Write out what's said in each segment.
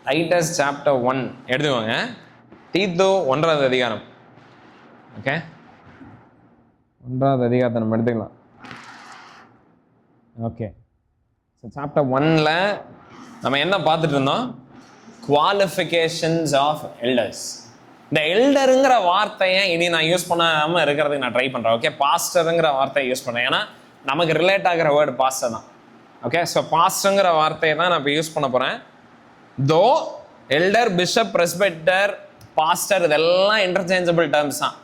Titus chapter 1 எடுத்துக்கோங்க. தீத்து 1வது அதிகாரம். ஓகே, 1வது அதிகாரத்தை நம்ம எடுத்துக்கலாம். ஓகே, ஸோ சாப்டர் 1ல் நம்ம என்ன பார்த்துட்டு இருந்தோம்? Qualifications of elders. இந்த எல்டருங்கிற வார்த்தையை இனி நான் யூஸ் பண்ணாமல் இருக்கிறதுக்கு நான் ட்ரை பண்ணுறேன். ஓகே, பாஸ்டருங்கிற வார்த்தையை யூஸ் பண்ணேன். ஏன்னா நமக்கு ரிலேட் ஆகிற வேர்டு பாஸ்டர் தான். ஓகே, ஸோ பாஸ்டருங்கிற வார்த்தையை தான் நான் இப்போ யூஸ் பண்ண போகிறேன். தோ எல்டர், பிஷப், பிரெஸ்பிட்டர், பாஸ்டர் இதெல்லாம் இன்டர்சேஞ்சபிள் டேர்ம்ஸ் தான்.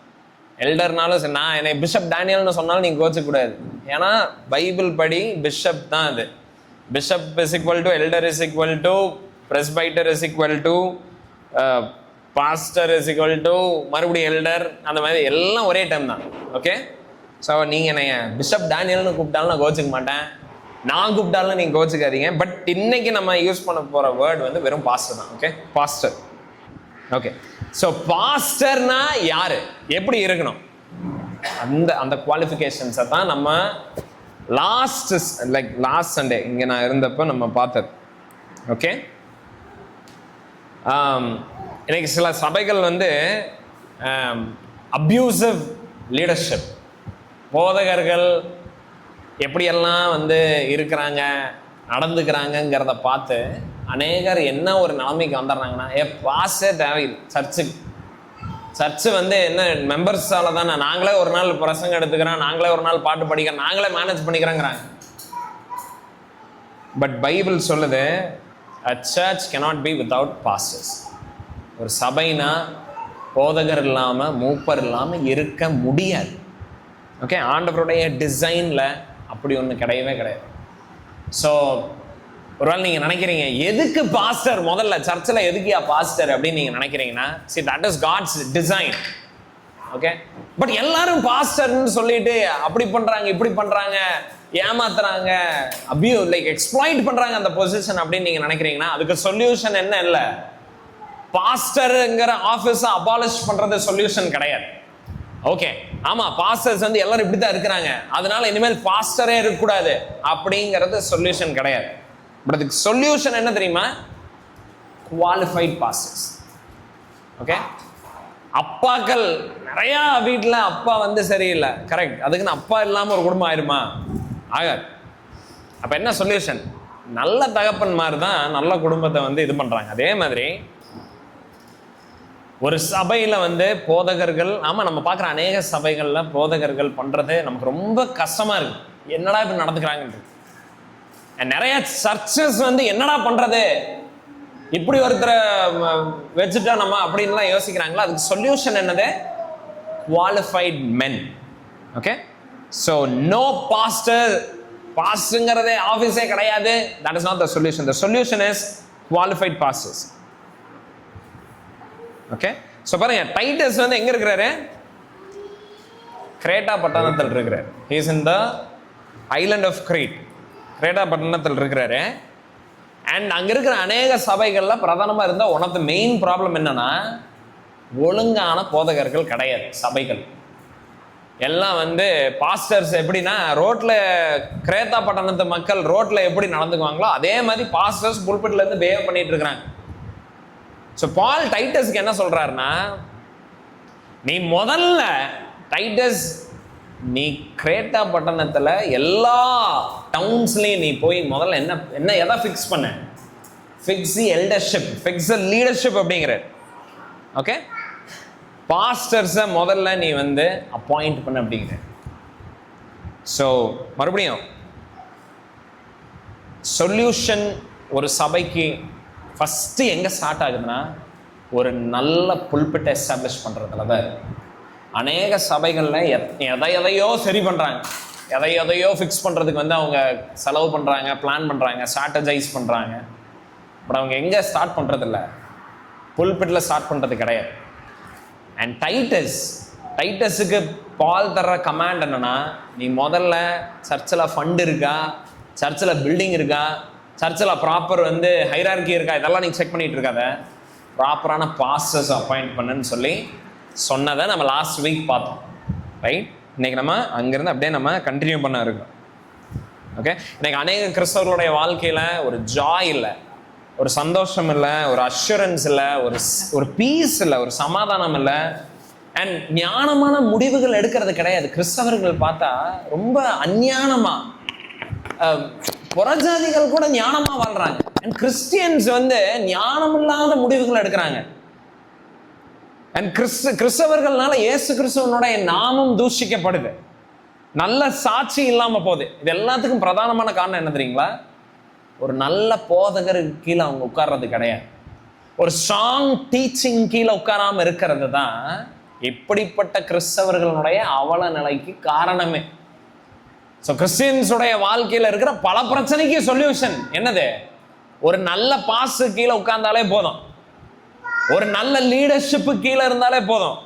எல்டர்னாலும் சரி, நான் என்னை பிஷப் டேனியல்னு சொன்னாலும் நீங்கள் கோச்சக்கூடாது. ஏன்னா பைபிள் படி பிஷப் தான் அது. Bishop is equal to elder is equal to presbyter is equal to pastor is equal to மறுபடியும் எல்டர், அந்த மாதிரி எல்லாம் ஒரே டைம் தான். ஓகே, ஸோ நீங்கள் என்னைய பிஷப் டேனியல்னு கூப்பிட்டாலும் நான் கோச்சிக்க மாட்டேன், நான் கூப்பிட்டாலும் நீங்கள் கோச்சிக்காதீங்க. பட் இன்னைக்கு நம்ம யூஸ் பண்ண போகிற வேர்டு வந்து வெறும் பாஸ்டர் தான். Okay, pastor. ஓகே, ஸோ பாஸ்டர்னா யாரு, எப்படி இருக்கணும், அந்த குவாலிஃபிகேஷன்ஸை தான் நம்ம லாஸ்ட் சண்டே இங்கே நான் இருந்தப்போ நம்ம பார்த்தது. ஓகே, இன்னைக்கு சில சபைகள் வந்து அப்யூசிவ் லீடர்ஷிப், போதகர்கள் எப்படியெல்லாம் வந்து இருக்கிறாங்க நடந்துக்கிறாங்கங்கிறத பார்த்து அநேகர் என்ன ஒரு நிலைமைக்கு வந்துடுறாங்கன்னா, பாஸே தேவையில்லை, சர்ச்சு வந்து என்ன மெம்பர்ஸால தானே, நாங்களே ஒரு நாள் பிரசங்கம் எடுத்துக்கிறோம், நாங்களே ஒரு நாள் பாட்டு படிக்கிறோம், நாங்களே மேனேஜ் பண்ணிக்கிறோங்கிறாங்க. பட் பைபிள் சொல்லுது, a church cannot be without pastors. ஒரு சபைனா போதகர் இல்லாமல் மூப்பர் இல்லாமல் இருக்க முடியாது. ஓகே, ஆண்டவருடைய டிசைனில் அப்படி ஒன்று கிடையவே கிடையாது. ஸோ ஒருவேளை நீங்கள் நினைக்கிறீங்க எதுக்கு பாஸ்டர், முதல்ல சர்ச்சில் எதுக்குயா பாஸ்டர் அப்படின்னு நீங்கள் நினைக்கிறீங்கன்னா, see that is God's design. Okay, but எல்லாரும் பாஸ்டர்னு சொல்லிட்டு அப்படி பண்ணுறாங்க இப்படி பண்ணுறாங்க, ஏமாத்துறாங்க, எக்ஸ்ப்ளாய்ட் பண்றாங்க அந்த பொசிஷன் அப்படின்னு நீங்க நினைக்கிறீங்கன்னா, அதுக்கு சொல்யூஷன் என்ன இல்லை. பாஸ்டர்ங்கிற ஆஃபீஸை அபாலிஷ் பண்றது சொல்யூஷன் கிடையாது. ஓகே, ஆமா, பாஸ்டர்ஸ் வந்து எல்லாரும் இப்படிதான் இருக்கிறாங்க, அதனால இனிமேல் பாஸ்டரே இருக்கக்கூடாது அப்படிங்கிறது சொல்யூஷன் கிடையாது. பட் அதுக்கு சொல்யூஷன் என்ன தெரியுமா? Qualified pastors. ஓகே, அப்பாக்கள் நிறைய வீட்டில் அப்பா வந்து சரியில்லை, கரெக்ட், அதுக்குன்னு அப்பா இல்லாமல் ஒரு குடும்பம் ஆயிருமா? ஆகாது. அப்போ என்ன சொல்யூஷன்? நல்ல தகப்பன் மாதிரி தான் நல்ல குடும்பத்தை வந்து இது பண்ணுறாங்க. அதே மாதிரி ஒரு சபையில் வந்து போதகர்கள், ஆமாம், நம்ம பார்க்குற அநேக சபைகளில் போதகர்கள் பண்ணுறது நமக்கு ரொம்ப கஷ்டமாக இருக்குது. என்னடா இப்படி நடந்துக்கிறாங்கன்றது. நிறைய சர்ச்சஸ் வந்து என்னடா பண்ணுறது, இப்படி ஒருத்தரை வச்சுட்டா நம்ம அப்படின்லாம் யோசிக்கிறாங்களா? அதுக்கு சொல்யூஷன் என்னது? Qualified men. Okay, so no pastor, பாஸ்டருங்கிறதே ஆஃபீஸே கிடையாது. That is not the solution. The solution is qualified pastors. Okay, so பாருங்க, டைட்டஸ் வந்து எங்க இருக்கிறாரு? கிரேட்டா பட்டணத்தில் இருக்கிறார். He is in the island of Crete. கிரேட்டா பட்டணத்தில் இருக்கிறாரு. அண்ட் அங்கே இருக்கிற அநேக சபைகளில் பிரதானமாக இருந்தால் one of the main problem என்னன்னா, ஒழுங்கான போதகர்கள் கிடையாது. சபைகள் எல்லாம் வந்து பாஸ்டர்ஸ் எப்படின்னா, ரோட்டில் கிரேத்தா பட்டணத்து மக்கள் ரோட்டில் எப்படி நடந்துக்குவாங்களோ அதே மாதிரி பாஸ்டர்ஸ் புல்பிட்ல இருந்து பிஹேவ் பண்ணிட்டு இருக்கிறாங்க. ஸோ பால் டைட்டஸ்க்கு என்ன சொல்றாருன்னா, நீ முதல்ல டைட்டஸ், நீ கிரேட்டா பட்டணத்தில் எல்லா டவுன்ஸ்லையும் நீ போய் முதல்ல என்ன எதை ஃபிக்ஸ் பண்ண? Fix the eldership, fix the leadership அப்படிங்கிற. ஓகே, பாஸ்டர்ஸை முதல்ல நீ வந்து அப்பாயிண்ட் பண்ண அப்படிங்கிற. ஸோ மறுபடியும் சொல்யூஷன் ஒரு சபைக்கு ஃபஸ்ட்டு எங்கே ஸ்டார்ட் ஆகுதுன்னா, ஒரு நல்ல புல்பிட்டை எஸ்டாப்ளிஷ் பண்ணுறதுல தான். அநேக சபைகளில் எதையோ சரி பண்ணுறாங்க, எதையோ ஃபிக்ஸ் பண்ணுறதுக்கு வந்து அவங்க செலவு பண்ணுறாங்க, பிளான் பண்ணுறாங்க, ஸ்ட்ராட்டஜைஸ் பண்ணுறாங்க. பட் அவங்க எங்கே ஸ்டார்ட் பண்ணுறதில்ல, புல்பிட்டில் ஸ்டார்ட் பண்ணுறது கிடையாது. அண்ட் டைட்டஸுக்கு பால் தர்ற கமாண்ட் என்னன்னா, நீ முதல்ல சர்ச்சில் ஃபண்ட் இருக்கா, சர்ச்சில் பில்டிங் இருக்கா, சர்ச்சில் ப்ராப்பர் வந்து ஹைரார்கி இருக்கா, இதெல்லாம் நீ செக் பண்ணிட்டு இருக்காத, ப்ராப்பரான பாஸ்டர்ஸ் அப்பாயிண்ட் பண்ணுன்னு சொல்லி சொன்னதை நம்ம லாஸ்ட் வீக் பார்த்தோம். ரைட், இன்னைக்கு நம்ம அங்கேருந்து அப்படியே நம்ம கண்டினியூ பண்ண இருக்கோம். ஓகே, இன்னைக்கு அநேக கிறிஸ்தவர்களுடைய வாழ்க்கையில் ஒரு ஜாய் இல்லை, ஒரு சந்தோஷம் இல்லை, ஒரு அஷூரன்ஸ் இல்லை, ஒரு பீஸ் இல்லை, ஒரு சமாதானம் இல்லை, அண்ட் ஞானமான முடிவுகள் எடுக்கிறது கிடையாது. கிறிஸ்தவர்கள் பார்த்தா ரொம்ப அஞ்ஞானமா, புறஜாதிகள் கூட ஞானமா வாழ்றாங்க. அண்ட் கிறிஸ்டியன்ஸ் வந்து ஞானம் இல்லாத முடிவுகள் எடுக்கிறாங்க. அண்ட் கிறிஸ்தவர்கள்னால இயேசு கிறிஸ்துவனுடைய நாமம் தூஷிக்கப்படுது, நல்ல சாட்சி இல்லாம போகுது. இது எல்லாத்துக்கும் பிரதானமான காரணம் என்ன தெரியுங்களா? ஒரு நல்ல போதகருக்கு கீழே அவங்க உட்கார்றது கிடையாது. ஒரு ஸ்ட்ராங் டீச்சிங் கீழே உட்காராம இருக்கிறது தான் இப்படிப்பட்ட கிறிஸ்தவர்களுடைய அவல நிலைக்கு காரணமே. ஸோ கிறிஸ்டியன்ஸுடைய வாழ்க்கையில் இருக்கிற பல பிரச்சனைக்கு சொல்யூஷன் என்னது? ஒரு நல்ல பாஸ் கீழே உட்கார்ந்தாலே போதும், ஒரு நல்ல லீடர்ஷிப்பு கீழே இருந்தாலே போதும்,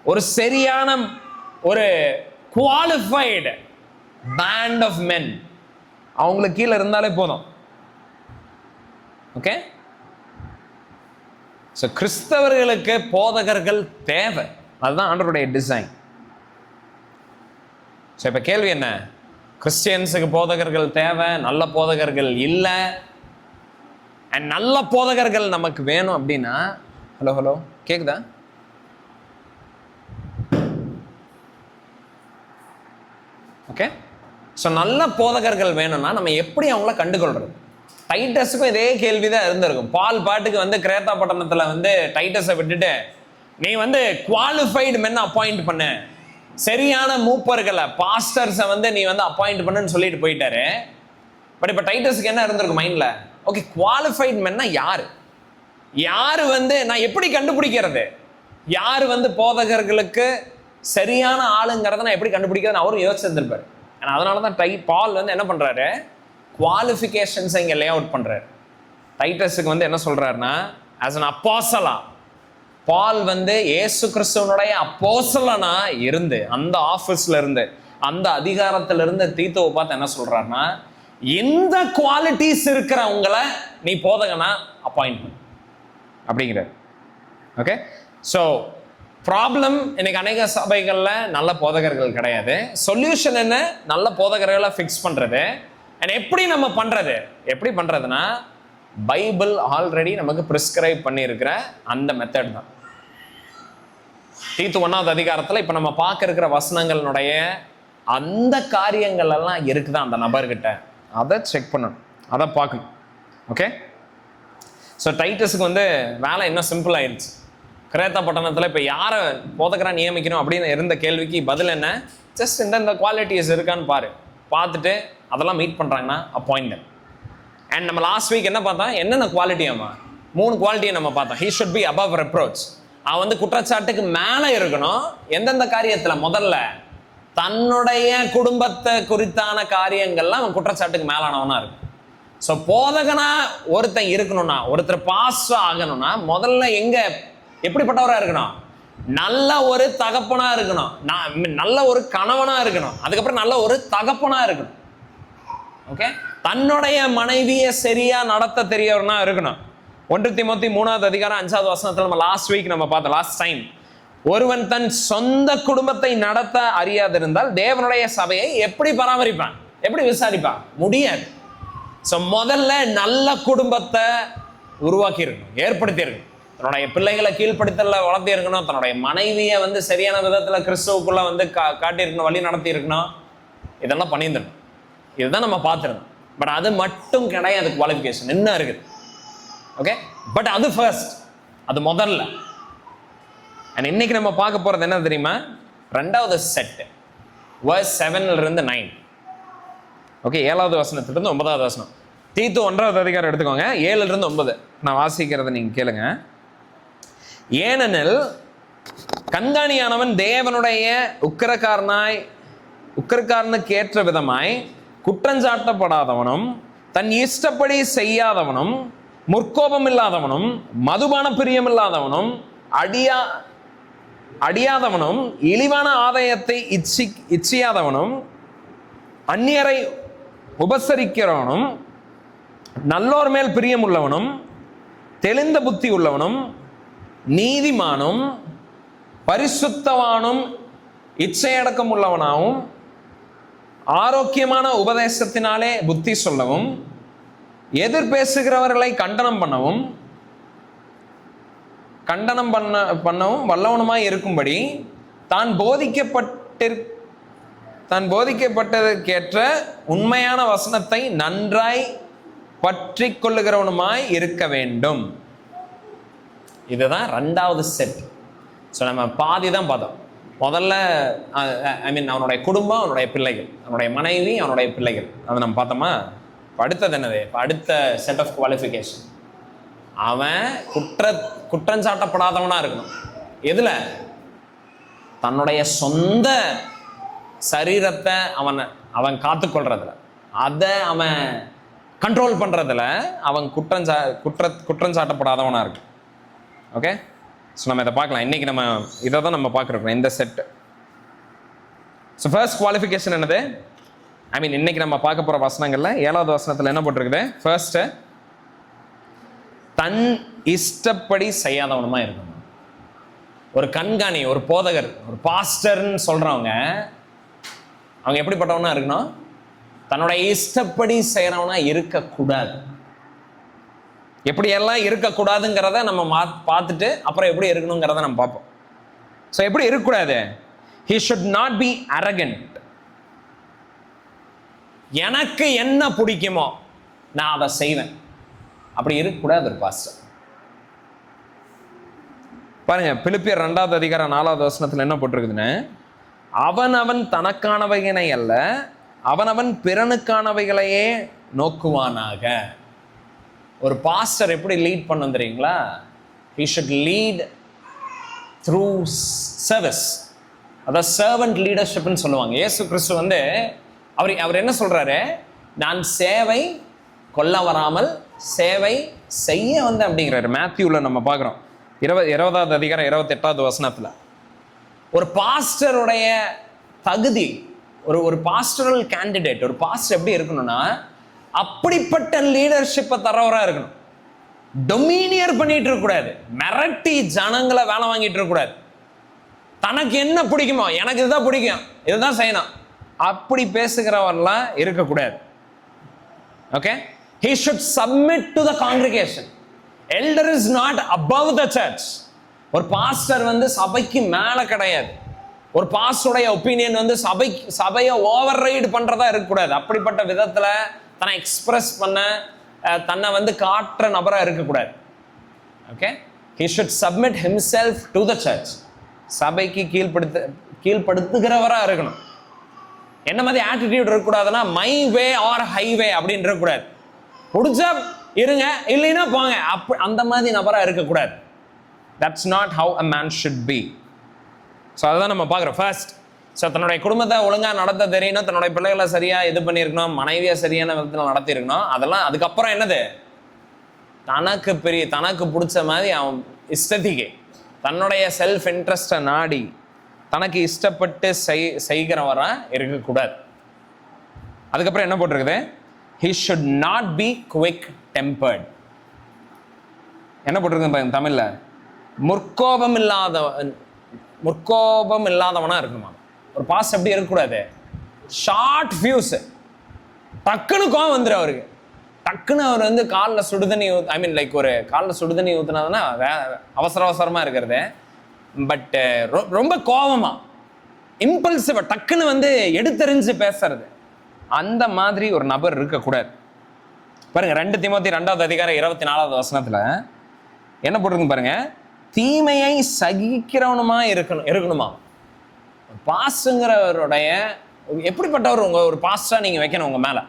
ஒரு சரியான ஒரு குவாலிஃபைடு பேண்ட் ஆஃப் மென் அவங்களுக்கு கீழே இருந்தாலே போதும். ஓகே, ஸோ கிறிஸ்தவர்களுக்கு போதகர்கள் தேவை. அதுதான் ஆண்டவருடைய டிசைன். ஸோ இப்போ கேள்வி என்ன? கிறிஸ்டியன்ஸுக்கு போதகர்கள் தேவை, நல்ல போதகர்கள் இல்லை. அண்ட் நல்ல போதகர்கள் நமக்கு வேணும் அப்படின்னா, ஹலோ கேக்குதா? ஓகே, ஸோ நல்ல போதகர்கள் வேணும்னா நம்ம எப்படி அவங்கள கண்டுகொள்றது? டைட்டஸுக்கும் இதே கேள்விதான் இருந்திருக்கும். பால் பாட்டுக்கு வந்து கிரேத்தா பட்டணத்துல வந்து டைட்டஸை விட்டுட்டு நீ வந்து குவாலிஃபைடு மென் அப்பாயிண்ட் பண்ணு, சரியான மூப்பர்களை பாஸ்டர்ஸை வந்து நீ வந்து அப்பாயிண்ட் பண்ணுன்னு சொல்லிட்டு போயிட்டாரு. பட் இப்போ டைட்டஸுக்கு என்ன இருந்திருக்கும் மைண்ட்ல? ஓகே, குவாலிஃபைடு மென்னா யாரு வந்து நான் எப்படி கண்டுபிடிக்கிறது? யாரு வந்து போதகர்களுக்கு சரியான ஆளுங்கிறத நான் எப்படி கண்டுபிடிக்கிறதுன்னு அவரும் யோசிச்சிருந்திருப்பாரு. அதனால தான் பால் வந்து என்ன பண்றாரு? குவாலிஃபிகேஷன்ஸ் இங்கே லே அவுட் பண்றாரு. டைட்டஸுக்கு வந்து என்ன சொல்றாருன்னா, ஆஸ் அன் அப்போஸ்தலா பால் வந்து இயேசு கிறிஸ்துவனுடைய அப்போஸ்தலனா இருந்து, அந்த ஆஃபீஸ்ல இருந்து, அந்த அதிகாரத்துல இருந்து தீத்துவை பார்த்து என்ன சொல்றாருன்னா, இந்த குவாலிட்டிஸ் இருக்கிறவங்களை நீ போதகனா அப்பாயின்மெண்ட் அப்படிங்கிறார். ஓகே, ஸோ ப்ராப்ளம் இன்னைக்கு அநேக சபைகளில் நல்ல போதகர்கள் கிடையாது. சொல்யூஷன் என்ன? நல்ல போதகர்களை ஃபிக்ஸ் பண்றது. அண்ட் எப்படி நம்ம பண்றது? எப்படி பண்றதுன்னா, பைபிள் ஆல்ரெடி நமக்கு பிரிஸ்கிரைப் பண்ணியிருக்கிற அந்த மெத்தட் தான். தீத்து 1வது அதிகாரத்தில் இப்போ நம்ம பார்க்க இருக்கிற வசனங்களுடைய அந்த காரியங்கள் எல்லாம் இருக்குதான் அந்த நபர்கிட்ட, அதை செக் பண்ணணும், அதை பார்க்கணும். ஓகே, ஸோ டைட்டஸுக்கு வந்து வேலை இன்னும் சிம்பிள் ஆயிடுச்சு. கிரேத்தா பட்டணத்தில் இப்போ யாரை போதகராக நியமிக்கணும் அப்படின்னு இருந்த கேள்விக்கு பதில் என்ன? ஜஸ்ட் இந்த குவாலிட்டிஸ் இருக்கான்னு பார்த்துட்டு அதெல்லாம் மீட் பண்ணுறாங்கன்னா அப்பாயின்மெண்ட். அண்ட் நம்ம லாஸ்ட் வீக் என்ன பார்த்தோம்? என்னென்ன குவாலிட்டியாமா? 3 குவாலிட்டியை நம்ம பார்த்தோம். He should be above reproach. அவன் வந்து குற்றச்சாட்டுக்கு மேலே இருக்கணும். எந்தெந்த காரியத்தில்? முதல்ல தன்னுடைய குடும்பத்தை குறித்தான காரியங்கள்லாம் அவன் குற்றச்சாட்டுக்கு மேலானவனா இருக்கும். ஸோ போதகனா ஒருத்தன் இருக்கணும்னா, ஒருத்தர் பாஸ் ஆகணும்னா முதல்ல எப்படிப்பட்டவராக இருக்கணும்? நல்ல ஒரு தகப்பனா இருக்கணும், நல்ல ஒரு கணவனா இருக்கணும், அதுக்கப்புறம் நல்ல ஒரு தகப்பனா இருக்கணும். ஓகே, தன்னுடைய மனைவியை சரியா நடத்த தெரியவனா இருக்கணும். 1 தீமோத்தி 3வது அதிகாரம் 5வது வசனத்தில் நம்ம லாஸ்ட் வீக் நம்ம பார்த்தோம், லாஸ்ட் டைம். ஒருவன் தன் சொந்த குடும்பத்தை நடத்த அறியாதிருந்தால் தேவனுடைய சபையை எப்படி பராமரிப்பான்? எப்படி விசாரிப்பான்? முடியாது. ஸோ முதல்ல நல்ல குடும்பத்தை உருவாக்கி இருக்கணும், ஏற்படுத்தி இருக்கணும். தன்னுடைய பிள்ளைகளை கீழ்ப்படுத்தல வளர்த்தி இருக்கணும். தன்னுடைய மனைவியை வந்து சரியான விதத்தில் கிறிஸ்துவுக்குள்ள வந்து காட்டியிருக்கணும், வழி நடத்தி இருக்கணும். இதெல்லாம் பண்ணியிருந்தணும். இதுதான் நம்ம பார்த்துருந்தோம். பட் அது மட்டும் கிடையாது, குவாலிஃபிகேஷன் என்ன இருக்குது. ஓகே, பட் அது ஃபர்ஸ்ட், அது முதல்ல. அண்ட் இன்னைக்கு நம்ம பார்க்க போறது என்ன தெரியுமா? 2வது செட், verse 7 - 9. ஓகே, 7வது வசனத்திலிருந்து 9வது வசனம். தீத்து 1வது அதிகாரம் எடுத்துக்கோங்க, 7 - 9. நான் வாசிக்கிறத நீங்க கேளுங்க. ஏனெனில் கண்காணியானவன் தேவனுடைய உக்கிரக்காரனுக்கு ஏற்ற விதமாய் குற்றஞ்சாட்டப்படாதவனும், தன் இஷ்டப்படி செய்யாதவனும், முற்கோபம் இல்லாதவனும், மதுபான பிரியம் இல்லாதவனும், அடியாதவனும், இழிவான ஆதாயத்தை இச்சியாதவனும், அந்நியரை உபசரிக்கிறவனும், நல்லோர் மேல் பிரியம் உள்ளவனும், தெளிந்த புத்தி உள்ளவனும், நீதிமானும், பரிசுத்தவானும், இச்சையடக்கம் உள்ளவனாகவும், ஆரோக்கியமான உபதேசத்தினாலே புத்தி சொல்லவும், எதிர் பேசுகிறவர்களை கண்டனம் பண்ணவும் வல்லவனுமாய் இருக்கும்படி தான் போதிக்கப்பட்டதற்கேற்ற உண்மையான வசனத்தை நன்றாய் பற்றி கொள்ளுகிறவனுமாய் இருக்க வேண்டும். இதுதான் 2வது செட். ஸோ நம்ம பாதி தான் பார்த்தோம். முதல்ல அவனுடைய குடும்பம், அவனுடைய பிள்ளைகள், அவனுடைய மனைவி, அவனுடைய பிள்ளைகள், அதை நம்ம பார்த்தோமா. அடுத்தது என்னது? அடுத்த செட் ஆஃப் குவாலிஃபிகேஷன், அவன் குற்றஞ்சாட்டப்படாதவனா இருக்கணும். எதுல? தன்னுடைய சொந்த சரீரத்தை அவன் காத்துக்கொள்றதுல, அதை அவன் கண்ட்ரோல் பண்றதுல அவன் குற்றஞ்சாட்டப்படாதவனா இருக்கு. ஓகே, ஸோ நம்ம இதை பார்க்கலாம். இன்னைக்கு நம்ம இதை தான் நம்ம பார்க்குறோம், இந்த செட்டு. ஸோ ஃபர்ஸ்ட் குவாலிஃபிகேஷன் என்னது? இன்னைக்கு நம்ம பார்க்க போகிற வசனங்கள்ல 7வது வசனத்தில் என்ன போட்டிருக்குது? ஃபர்ஸ்ட், தன் இஷ்டப்படி செய்யாதவனுமா இருக்கணும். ஒரு கண்காணி, ஒரு போதகர், ஒரு பாஸ்டர்ன்னு சொல்றவங்க, அவங்க எப்படிப்பட்டவனா இருக்கணும்? தன்னுடைய இஷ்டப்படி செய்யறவனா இருக்கக்கூடாது. எப்படியெல்லாம் இருக்கக்கூடாதுங்கிறத நம்ம பார்த்துட்டு அப்புறம் எப்படி இருக்கணுங்கிறத நம்ம பார்ப்போம். ஸோ எப்படி இருக்கக்கூடாது? he should not be arrogant. எனக்கு என்ன பிடிக்குமோ நான் அதை செய்வேன், அப்படி இருக்கக்கூடாது ஒரு பாஸ்டர். பாருங்க, பிலிப்பியர் 2வது அதிகாரம் 4வது வசனத்துல என்ன போட்டிருக்குதுன்னு, அவனவன் தனக்கானவைகளை அல்ல, அவனவன் பிறனுக்கானவைகளையே நோக்குவானாக. ஒரு பாஸ்டர் எப்படி லீட் பண்ண தெரியுங்களா? he should lead through service. அதான் சர்வன்ட் லீடர்ஷிப்னு சொல்லுவாங்க. இயேசு கிறிஸ்து வந்து அவர் என்ன சொல்றாரு? நான் சேவை கொல்ல வராமல் சேவை செய்ய வந்து அப்படிங்கிறாரு. மேத்யூல நம்ம பார்க்குறோம் 20வது அதிகாரம் 28வது வசனத்துல. ஒரு பாஸ்டருடைய தகுதி, ஒரு பாஸ்டரல் கேண்டிடேட், ஒரு பாஸ்டர் எப்படி இருக்கணும்னா, அப்படிப்பட்ட லீடர்ஷிப்பை தரவரா இருக்கணும். டொமினியர் பண்ணிட்டு இருக்கக்கூடாது, மிரட்டி ஜனங்களை வேலை வாங்கிட்டு இருக்கக்கூடாது. தனக்கு என்ன பிடிக்குமோ, எனக்கு இதுதான் பிடிக்கும், இதுதான் செய்யணும், அப்படி பேசுகிறவரெல்லாம் இருக்கக்கூடாது. Okay, he should submit to the congregation. elder is not above the church. ஒரு பாஸ்டர் வந்து சபைக்கு மேல கிடையாது. ஒரு பாஸ்டருடைய ஒப்பீனியன் வந்து சபையை ஓவர் ரைடு பண்றதா இருக்கக்கூடாது. அப்படிப்பட்ட விதத்துல தன்னை எக்ஸ்பிரஸ் பண்ண, தன்னை வந்து காட்டுற நபரா இருக்கக்கூடாது. Okay, he should submit himself to the church. சபைக்கு கீழ்படுத்துகிறவரா இருக்கணும். என்ன மாதிரி ஆட்டிடியூட் இருக்கக்கூடாதுன்னா, மை வே ஆர் ஹைவே அப்படின்னு இருக்கக்கூடாது. பிடிச்சா இருங்க, இல்லைன்னா போங்க, அந்த மாதிரி நபரா இருக்கக்கூடாது. That's not how a man should be. So அதுதான் நம்ம பார்க்குறோம். ஃபர்ஸ்ட், ஸோ தன்னுடைய குடும்பத்தை ஒழுங்காக நடத்த தெரியணும், தன்னுடைய பிள்ளைகளை சரியாக இது பண்ணியிருக்கணும், மனைவியை சரியான விதத்தில் நடத்தியிருக்கணும். அதெல்லாம் அதுக்கப்புறம் என்னது? தனக்கு பிடிச்ச மாதிரி அவன் இஷ்டத்திக்கு, தன்னுடைய செல்ஃப் இன்ட்ரெஸ்டை நாடி தனக்கு இஷ்டப்பட்டு செய்கிறவரா இருக்கக்கூடாது. அதுக்கப்புறம் என்ன போட்டிருக்குது? he should not be quick tempered. என்ன போட்டிருக்கு தமிழ்ல? முற்கோபம் இல்லாதவனா இருக்கணுமா. ஒரு பாஸ் எப்படி இருக்கக்கூடாது? ஷார்ட் ஃபியூஸ், டக்குன்னு கோவம் வந்துடும் அவருக்கு. டக்குன்னு அவர் வந்து காலில் சுடுதண்ணி ஒரு காலில் சுடுதண்ணி ஊத்துனாதுன்னா அவசரமா இருக்கிறது. பட் ரொம்ப கோவமா, இம்பல்சிவா, டக்குன்னு வந்து எடுத்தறிஞ்சு பேசுறது, அந்த மாதிரி ஒரு நபர் இருக்கக்கூடாது. பாருங்க, 2 தீமோத்தேயு 2வது அதிகாரம் 24வது வசனத்துல என்ன போட்டிருக்கு பாருங்க, தீமையை சகிக்கிறவனுமா இருக்கணுமா. பாஸ்ங்கிறவருடைய எப்படிப்பட்டவர் ஒரு பாஸ்டா நீங்க வைக்கணும் உங்க மேல.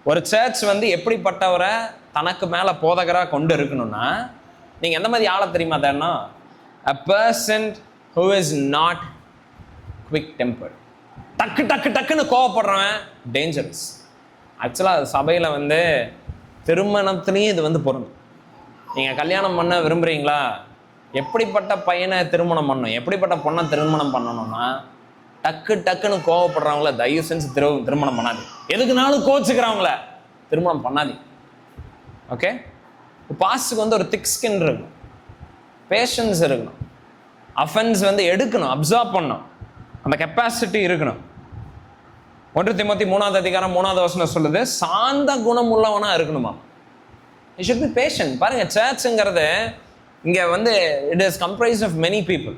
ஒரு சர்ச் வந்து எப்படிப்பட்டவரை தனக்கு மேல போதகரா கொண்டு இருக்கணும்னா, நீங்க எந்த மாதிரி ஆளை தெரியுமா Tarana? a person who is not quick tempered. டக்குன்னு கோவப்படுறவன் டேஞ்சரஸ். ஆக்சுவலாக சபையில் வந்து திருமணத்துலேயும் இது வந்து பொருந்தும். நீங்கள் கல்யாணம் பண்ண விரும்புகிறீங்களா? எப்படிப்பட்ட பையனை திருமணம் பண்ணணும், எப்படிப்பட்ட பொண்ணை திருமணம் பண்ணணும்னா, டக்குன்னு கோவப்படுறவங்கள தயவு செஞ்சு திருமணம் பண்ணாது. எதுக்குனாலும் கோச்சுக்கிறவங்கள திருமணம் பண்ணாது. ஓகே, பாஸ்டுக்கு வந்து ஒரு திக் ஸ்கின் இருக்கணும், பேஷன்ஸ் இருக்கணும், அஃபென்ஸ் வந்து எடுக்கணும், அப்சார்ப் பண்ணணும், அந்த கெப்பாசிட்டி இருக்கணும். 1 தீமோத்தேயு 3வது அதிகாரம் 3வது வசனம் சொல்லுது, சாந்த குணம் உள்ளவனா இருக்கணுமா. he should be patient. பாருங்க, சர்ச்சுங்கிறது இங்கே வந்து it is comprise of many people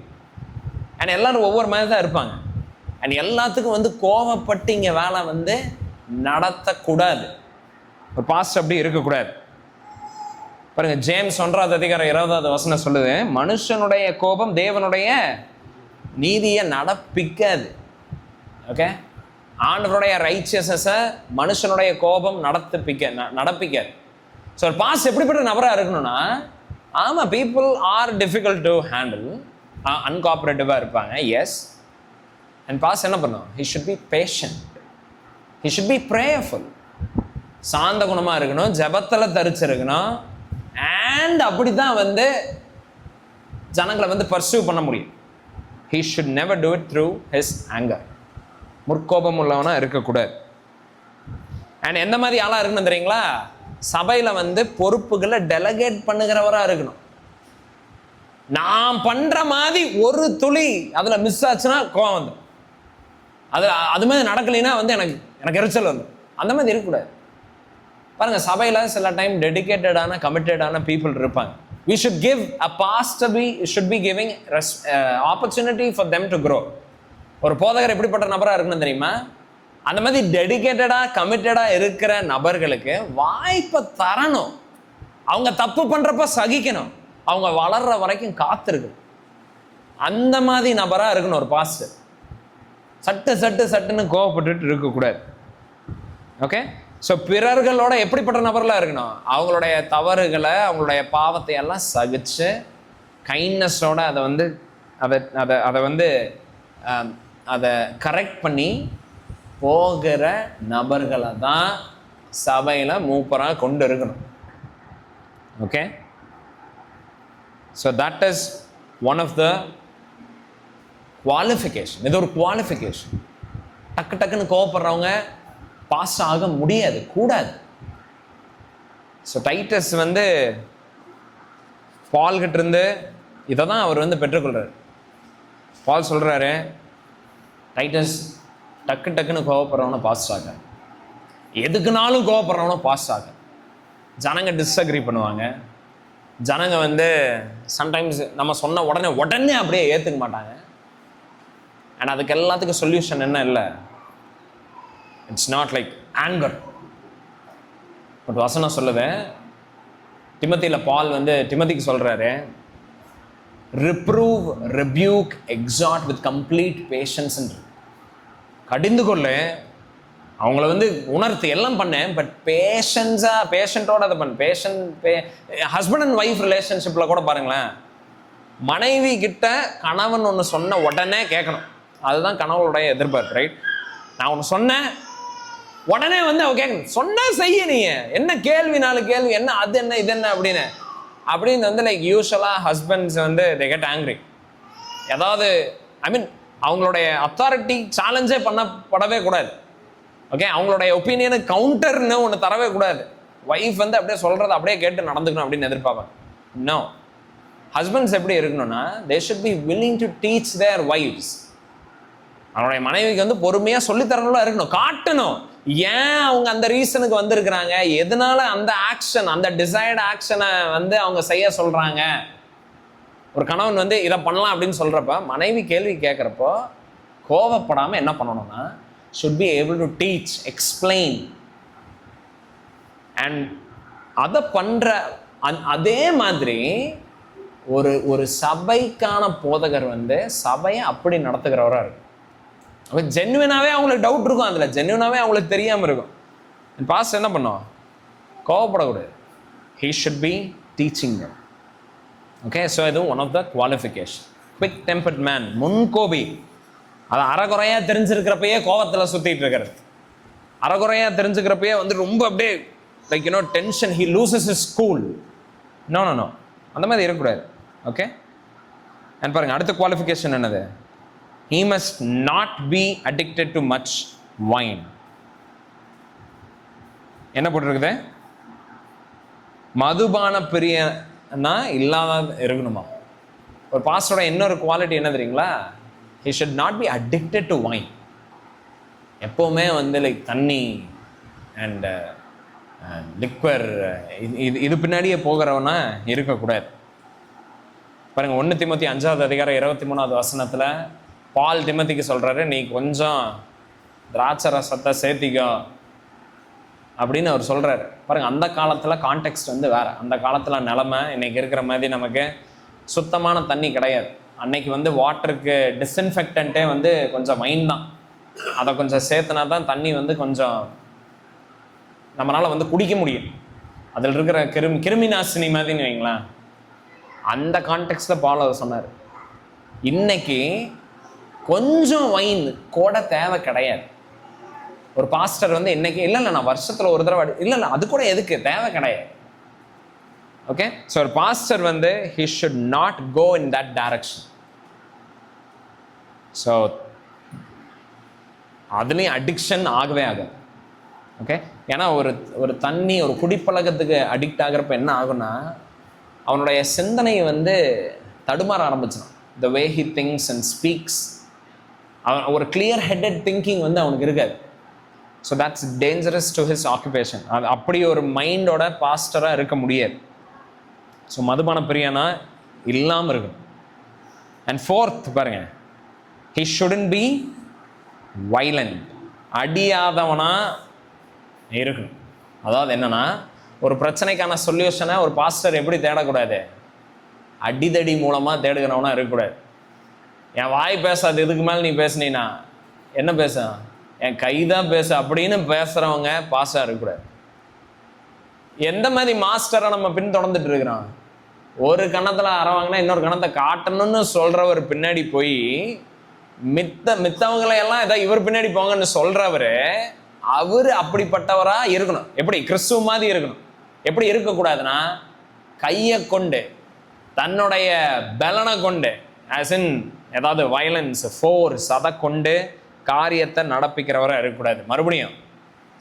and எல்லாரும் ஒவ்வொரு மாதிரி தான் இருப்பாங்க. அண்ட் எல்லாத்துக்கும் வந்து கோவப்பட்டு இங்கே வேலை வந்து நடத்தக்கூடாது. ஒரு பாஸ்டர் அப்படி இருக்கக்கூடாது. பாருங்க, ஜேம்ஸ் 1:20 சொல்லுது, மனுஷனுடைய கோபம் தேவனுடைய நீதியை நடப்பிக்காது. ஓகே, ஆண்டவருடைய ரைச்சியஸ்னஸை மனுஷனுடைய கோபம் நடப்பிக்காது. ஸோ ஒரு பாஸ் எப்படிப்பட்ட நபராக இருக்கணும்னா, ஆமாம், people are difficult to handle, அன்காப்பரேட்டிவாக இருப்பாங்க, எஸ். அண்ட் பாஸ் என்ன பண்ணும்? He should be patient, he should be prayerful. சாந்த குணமாக இருக்கணும், ஜபத்தில் தரிச்சிருக்கணும். அண்ட் அப்படி தான் வந்து ஜனங்களை வந்து பர்சியூ பண்ண முடியும். He should never do it through his anger. முற்கோபம் உள்ளவனா இருக்கக்கூடாது. அண்ட் எந்த மாதிரி ஆளாக இருக்கணும் தெரியுங்களா? சபையில் வந்து பொறுப்புகளை டெலகேட் பண்ணுகிறவராக இருக்கணும். நான் பண்ணுற மாதிரி ஒரு துளி அதில் மிஸ் ஆச்சுன்னா கோவம் வந்துடும். அது மாதிரி நடக்கலைன்னா வந்து எனக்கு எரிச்சல் வந்துடும். அந்த மாதிரி இருக்கக்கூடாது. பாருங்கள், சபையில் சில டைம் டெடிகேட்டடான கமிட்டடான பீப்புள் இருப்பாங்க. we should give a pastor should be giving opportunity for them to grow. ஒரு போதகர் எப்படிப்பட்ட நபராக இருக்கணும் தெரியுமா? அந்த மாதிரி டெடிகேட்டடாக கமிட்டடாக இருக்கிற நபர்களுக்கு வாய்ப்பை தரணும். அவங்க தப்பு பண்ணுறப்ப சகிக்கணும், அவங்க வளர்ற வரைக்கும் காத்திருக்கணும். அந்த மாதிரி நபராக இருக்கணும் ஒரு பாஸ்டர். சட்டுன்னு கோவப்பட்டுட்டு இருக்கக்கூடாது. ஓகே, ஸோ பிறர்களோட எப்படிப்பட்ட நபர்களாக இருக்கணும்? அவங்களுடைய தவறுகளை, அவங்களுடைய பாவத்தை எல்லாம் சகிச்சு கைண்ட்னஸோட அதை கரெக்ட் பண்ணி போகிற நபர்களை தான் சபையில் மூப்பராக கொண்டு இருக்கணும். Okay, so that is one of the qualification. இது ஒரு குவாலிஃபிகேஷன். டக்குன்னு கோவப்படுறவங்க பாஸ் ஆக முடியாது, கூடாது. ஸோ டைட்டஸ் வந்து பால் கிட்ட இருந்து இதை தான் அவர் வந்து பெற்றுக்கொள்கிறார். பால் சொல்கிறாரு, டைட்டஸ் டக்குன்னு கோவப்படுறவன பாஸ் ஆக, எதுக்குனாலும் கோவப்படுறவன பாஸ் ஆக. ஜனங்க டிஸ்அக்ரி பண்ணுவாங்க. ஜனங்க வந்து சம்டைம்ஸ் நம்ம சொன்ன உடனே அப்படியே ஏற்றுக்க மாட்டாங்க. அண்ட் அதுக்கு எல்லாத்துக்கும் சொல்யூஷன் என்ன இல்லை? It's not like anger. But வசனம் சொல்லுது, டிமோத்தியில் பால் வந்து டிமோத்திக்கு சொல்கிறாரு, reprove, rebuke, exhort with complete patience. கடிந்து கொள்ளு, அவங்கள வந்து உணர்த்து, எல்லாம் பண்ணேன், பட் பேஷண்ட்டோட அதை பண்ணு. ஹஸ்பண்ட் அண்ட் ஒய்ஃப் ரிலேஷன்ஷிப்பில் கூட பாருங்களேன், மனைவி கிட்ட கணவன் ஒன்று சொன்ன உடனே கேட்கணும். அதுதான் கணவனுடைய எதிர்பார்ப்பு, ரைட்? நான் ஒன்று சொன்னேன், உடனே வந்து அவ கேட்கணும். சொன்னா செய்ய, நீ என்ன கேள்வி, 4 கேள்வி, என்ன அது என்ன இது என்ன அப்படின்னு வந்து லைக் யூஸ்வலாக ஹஸ்பண்ட்ஸ் வந்து they get angry. ஏதாவது அவங்களுடைய அத்தாரிட்டி சேலஞ்சே பண்ணப்படவே கூடாது. ஓகே, அவங்களுடைய ஒப்பீனியனுக்கு கவுண்டர்னு ஒன்று தரவே கூடாது. ஒய்ஃப் வந்து அப்படியே சொல்கிறத அப்படியே கேட்டு நடந்துக்கணும் அப்படின்னு எதிர்பார்ப்பாங்க. நோ, ஹஸ்பண்ட்ஸ் எப்படி இருக்கணும்னா, they should be willing to teach their wives. அவனுடைய மனைவிக்கு வந்து பொறுமையாக சொல்லித்தரணும்லாம் இருக்கணும், காட்டணும். ஏன் அவங்க அந்த ரீசனுக்கு வந்திருக்கிறாங்க, எதனால அந்த ஆக்ஷன், அந்த டிசைர்டு ஆக்ஷனை வந்து அவங்க செய்ய சொல்கிறாங்க. ஒரு கணவன் வந்து இதை பண்ணலாம் அப்படின்னு சொல்கிறப்ப மனைவி கேள்வி கேட்குறப்போ கோவப்படாமல் என்ன பண்ணணும்னா, should be able to teach, explain. And அதை பண்ணுற அதே மாதிரி ஒரு சபைக்கான போதகர் வந்து சபையை அப்படி நடத்துகிறவராக இருக்கும். ஜென்யூனாகவே அவங்களுக்கு டவுட் இருக்கும், அதில் ஜென்யூனாகவே அவங்களுக்கு தெரியாமல் இருக்கும். பாஸ் என்ன பண்ணும்? கோவப்படக்கூடாது. he should be teaching them. Okay, so இது one of the qualification. Quick tempered man, முன்கோபி. அது அறகுறையாக தெரிஞ்சிருக்கிறப்பயே கோவத்தில் சுற்றிட்டு இருக்கிறது. அறகுறையாக தெரிஞ்சுக்கிறப்பயே வந்து ரொம்ப அப்படியே like tension, he loses his cool. No அந்த மாதிரி இருக்கக்கூடாது. ஓகே, அண்ட் பாருங்க, அடுத்த குவாலிஃபிகேஷன் என்னது? he must not be addicted to much wine. என்ன போட்டிருக்குது? மதுபான பிரியனா இல்லாத இருக்கணுமா? ஒரு பாஸ்டரோட இன்னொரு குவாலிட்டி என்ன தெரியுங்களா? he should not be addicted to wine. எப்போவுமே வந்து லைக் தண்ணி அண்ட் லிக்வர் இது பின்னாடியே போகிறவனா இருக்கக்கூடாது. பாருங்க, 1 திமோத்தி 5வது அதிகாரம் 23வது வசனத்தில் பால் திமோத்திக்கு சொல்கிறாரு, நீ கொஞ்சம் திராட்சை ரசத்தை சேர்த்திக்கோ அப்படின்னு அவர் சொல்கிறாரு. பாருங்கள், அந்த காலத்தில் கான்டெக்ஸ்ட் வந்து வேறு. அந்த காலத்தில் நிலமை இன்றைக்கி இருக்கிற மாதிரி நமக்கு சுத்தமான தண்ணி கிடையாது. அன்னைக்கு வந்து வாட்டருக்கு டிஸ்இன்ஃபெக்டன்ட்டே வந்து கொஞ்சம் மைண்ட் தான். அதை கொஞ்சம் சேர்த்துனா தான் தண்ணி வந்து கொஞ்சம் நம்மளால் வந்து குடிக்க முடியும். அதில் இருக்கிற கிருமி நாசினி மாதிரின்னு வைங்களேன். அந்த கான்டெக்ஸ்டில் பால் அவர் சொன்னார். இன்னைக்கு கொஞ்சம் வைன் கூட தேவை கிடையாது. ஒரு பாஸ்டர் வந்து இன்னைக்கு இல்லை நான் வருஷத்தில் ஒரு தடவை இல்லை அது கூட எதுக்கு தேவை கிடையாது. ஓகே, ஸோ ஒரு பாஸ்டர் வந்து he should not go in that direction. So அதுலேயும் அடிக்ஷன் ஆகவே ஆகும். ஓகே, ஏன்னா ஒரு தண்ணி ஒரு குடிப்பழக்கத்துக்கு அடிக்ட் ஆகிறப்ப என்ன ஆகும்னா அவனுடைய சிந்தனை வந்து தடுமாற ஆரம்பிச்சிடும். The way he thinks and speaks, அவன் ஒரு கிளியர் ஹெட்டட் திங்கிங் வந்து அவனுக்கு இருக்காது. So that's dangerous to his occupation. அது அப்படி ஒரு மைண்டோட பாஸ்டராக இருக்க முடியாது. ஸோ மதுபான பிரியனா இல்லாமல் இருக்கணும். அண்ட் 4th பாருங்க, he shouldn't be violent. அடியாதவனா இருக்கணும். அதாவது என்னன்னா, ஒரு பிரச்சனைக்கான சொல்யூஷனை ஒரு பாஸ்டர் எப்படி தேடக்கூடாது, அடிதடி மூலமாக தேடுகிறவனா இருக்கக்கூடாது. என் வாய் பேசாது, இதுக்கு மேலே நீ பேசுனீன்னா என்ன பேச, என் கை தான் பேச அப்படின்னு பேசுகிறவங்க பாஸ்டராக இருக்கக்கூடாது. எந்த மாதிரி மாஸ்டரை நம்ம பின்தொடர்ந்துட்டு இருக்கிறோம்? ஒரு கணத்தில் அறவாங்கன்னா இன்னொரு கணத்தை காட்டணும்னு சொல்கிறவர் பின்னாடி போய் மித்தவங்களையெல்லாம் ஏதாவது இவர் பின்னாடி போங்கன்னு சொல்கிறவர், அவர் அப்படிப்பட்டவராக இருக்கணும். எப்படி கிறிஸ்துவ மாதிரி இருக்கணும். எப்படி இருக்கக்கூடாதுன்னா, கையை கொண்டு தன்னுடைய பலனை கொண்டு ஆஸ் இன் ஏதாவது வயலன்ஸ் ஃபோர்ஸ் அதை கொண்டு காரியத்தை நடப்பிக்கிறவராக இருக்கக்கூடாது. மறுபடியும்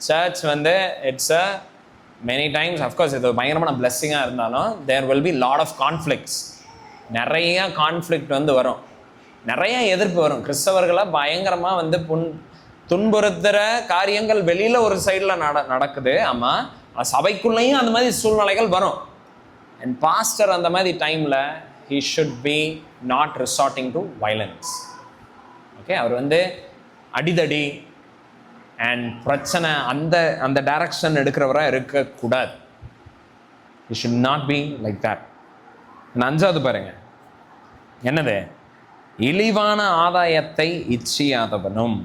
சர்ச் வந்து it's a many times of course இது பயங்கரமான பிளெஸ்ஸிங்காக இருந்தாலும் there will be lot of conflicts. நிறைய கான்ஃப்ளிக்ட் வந்து வரும், நிறைய எதிர்ப்பு வரும். கிறிஸ்தவர்களை பயங்கரமாக வந்து துன்புறுத்துகிற காரியங்கள் வெளியில் ஒரு சைடில் நடக்குது. ஆமாம், சபைக்குள்ளேயும் அந்த மாதிரி சூழ்நிலைகள் வரும். அண்ட் பாஸ்டர் அந்த மாதிரி டைமில் he should be not resorting to violence. Okay, அவர் வந்து அடிதடி அண்ட் பிரச்சனை அந்த டைரக்ஷன் எடுக்கிறவராக இருக்கக்கூடாது. he should not be like that. 5வது பாருங்க, என்னது, இழிவான ஆதாயத்தை இச்சியாதவனும்.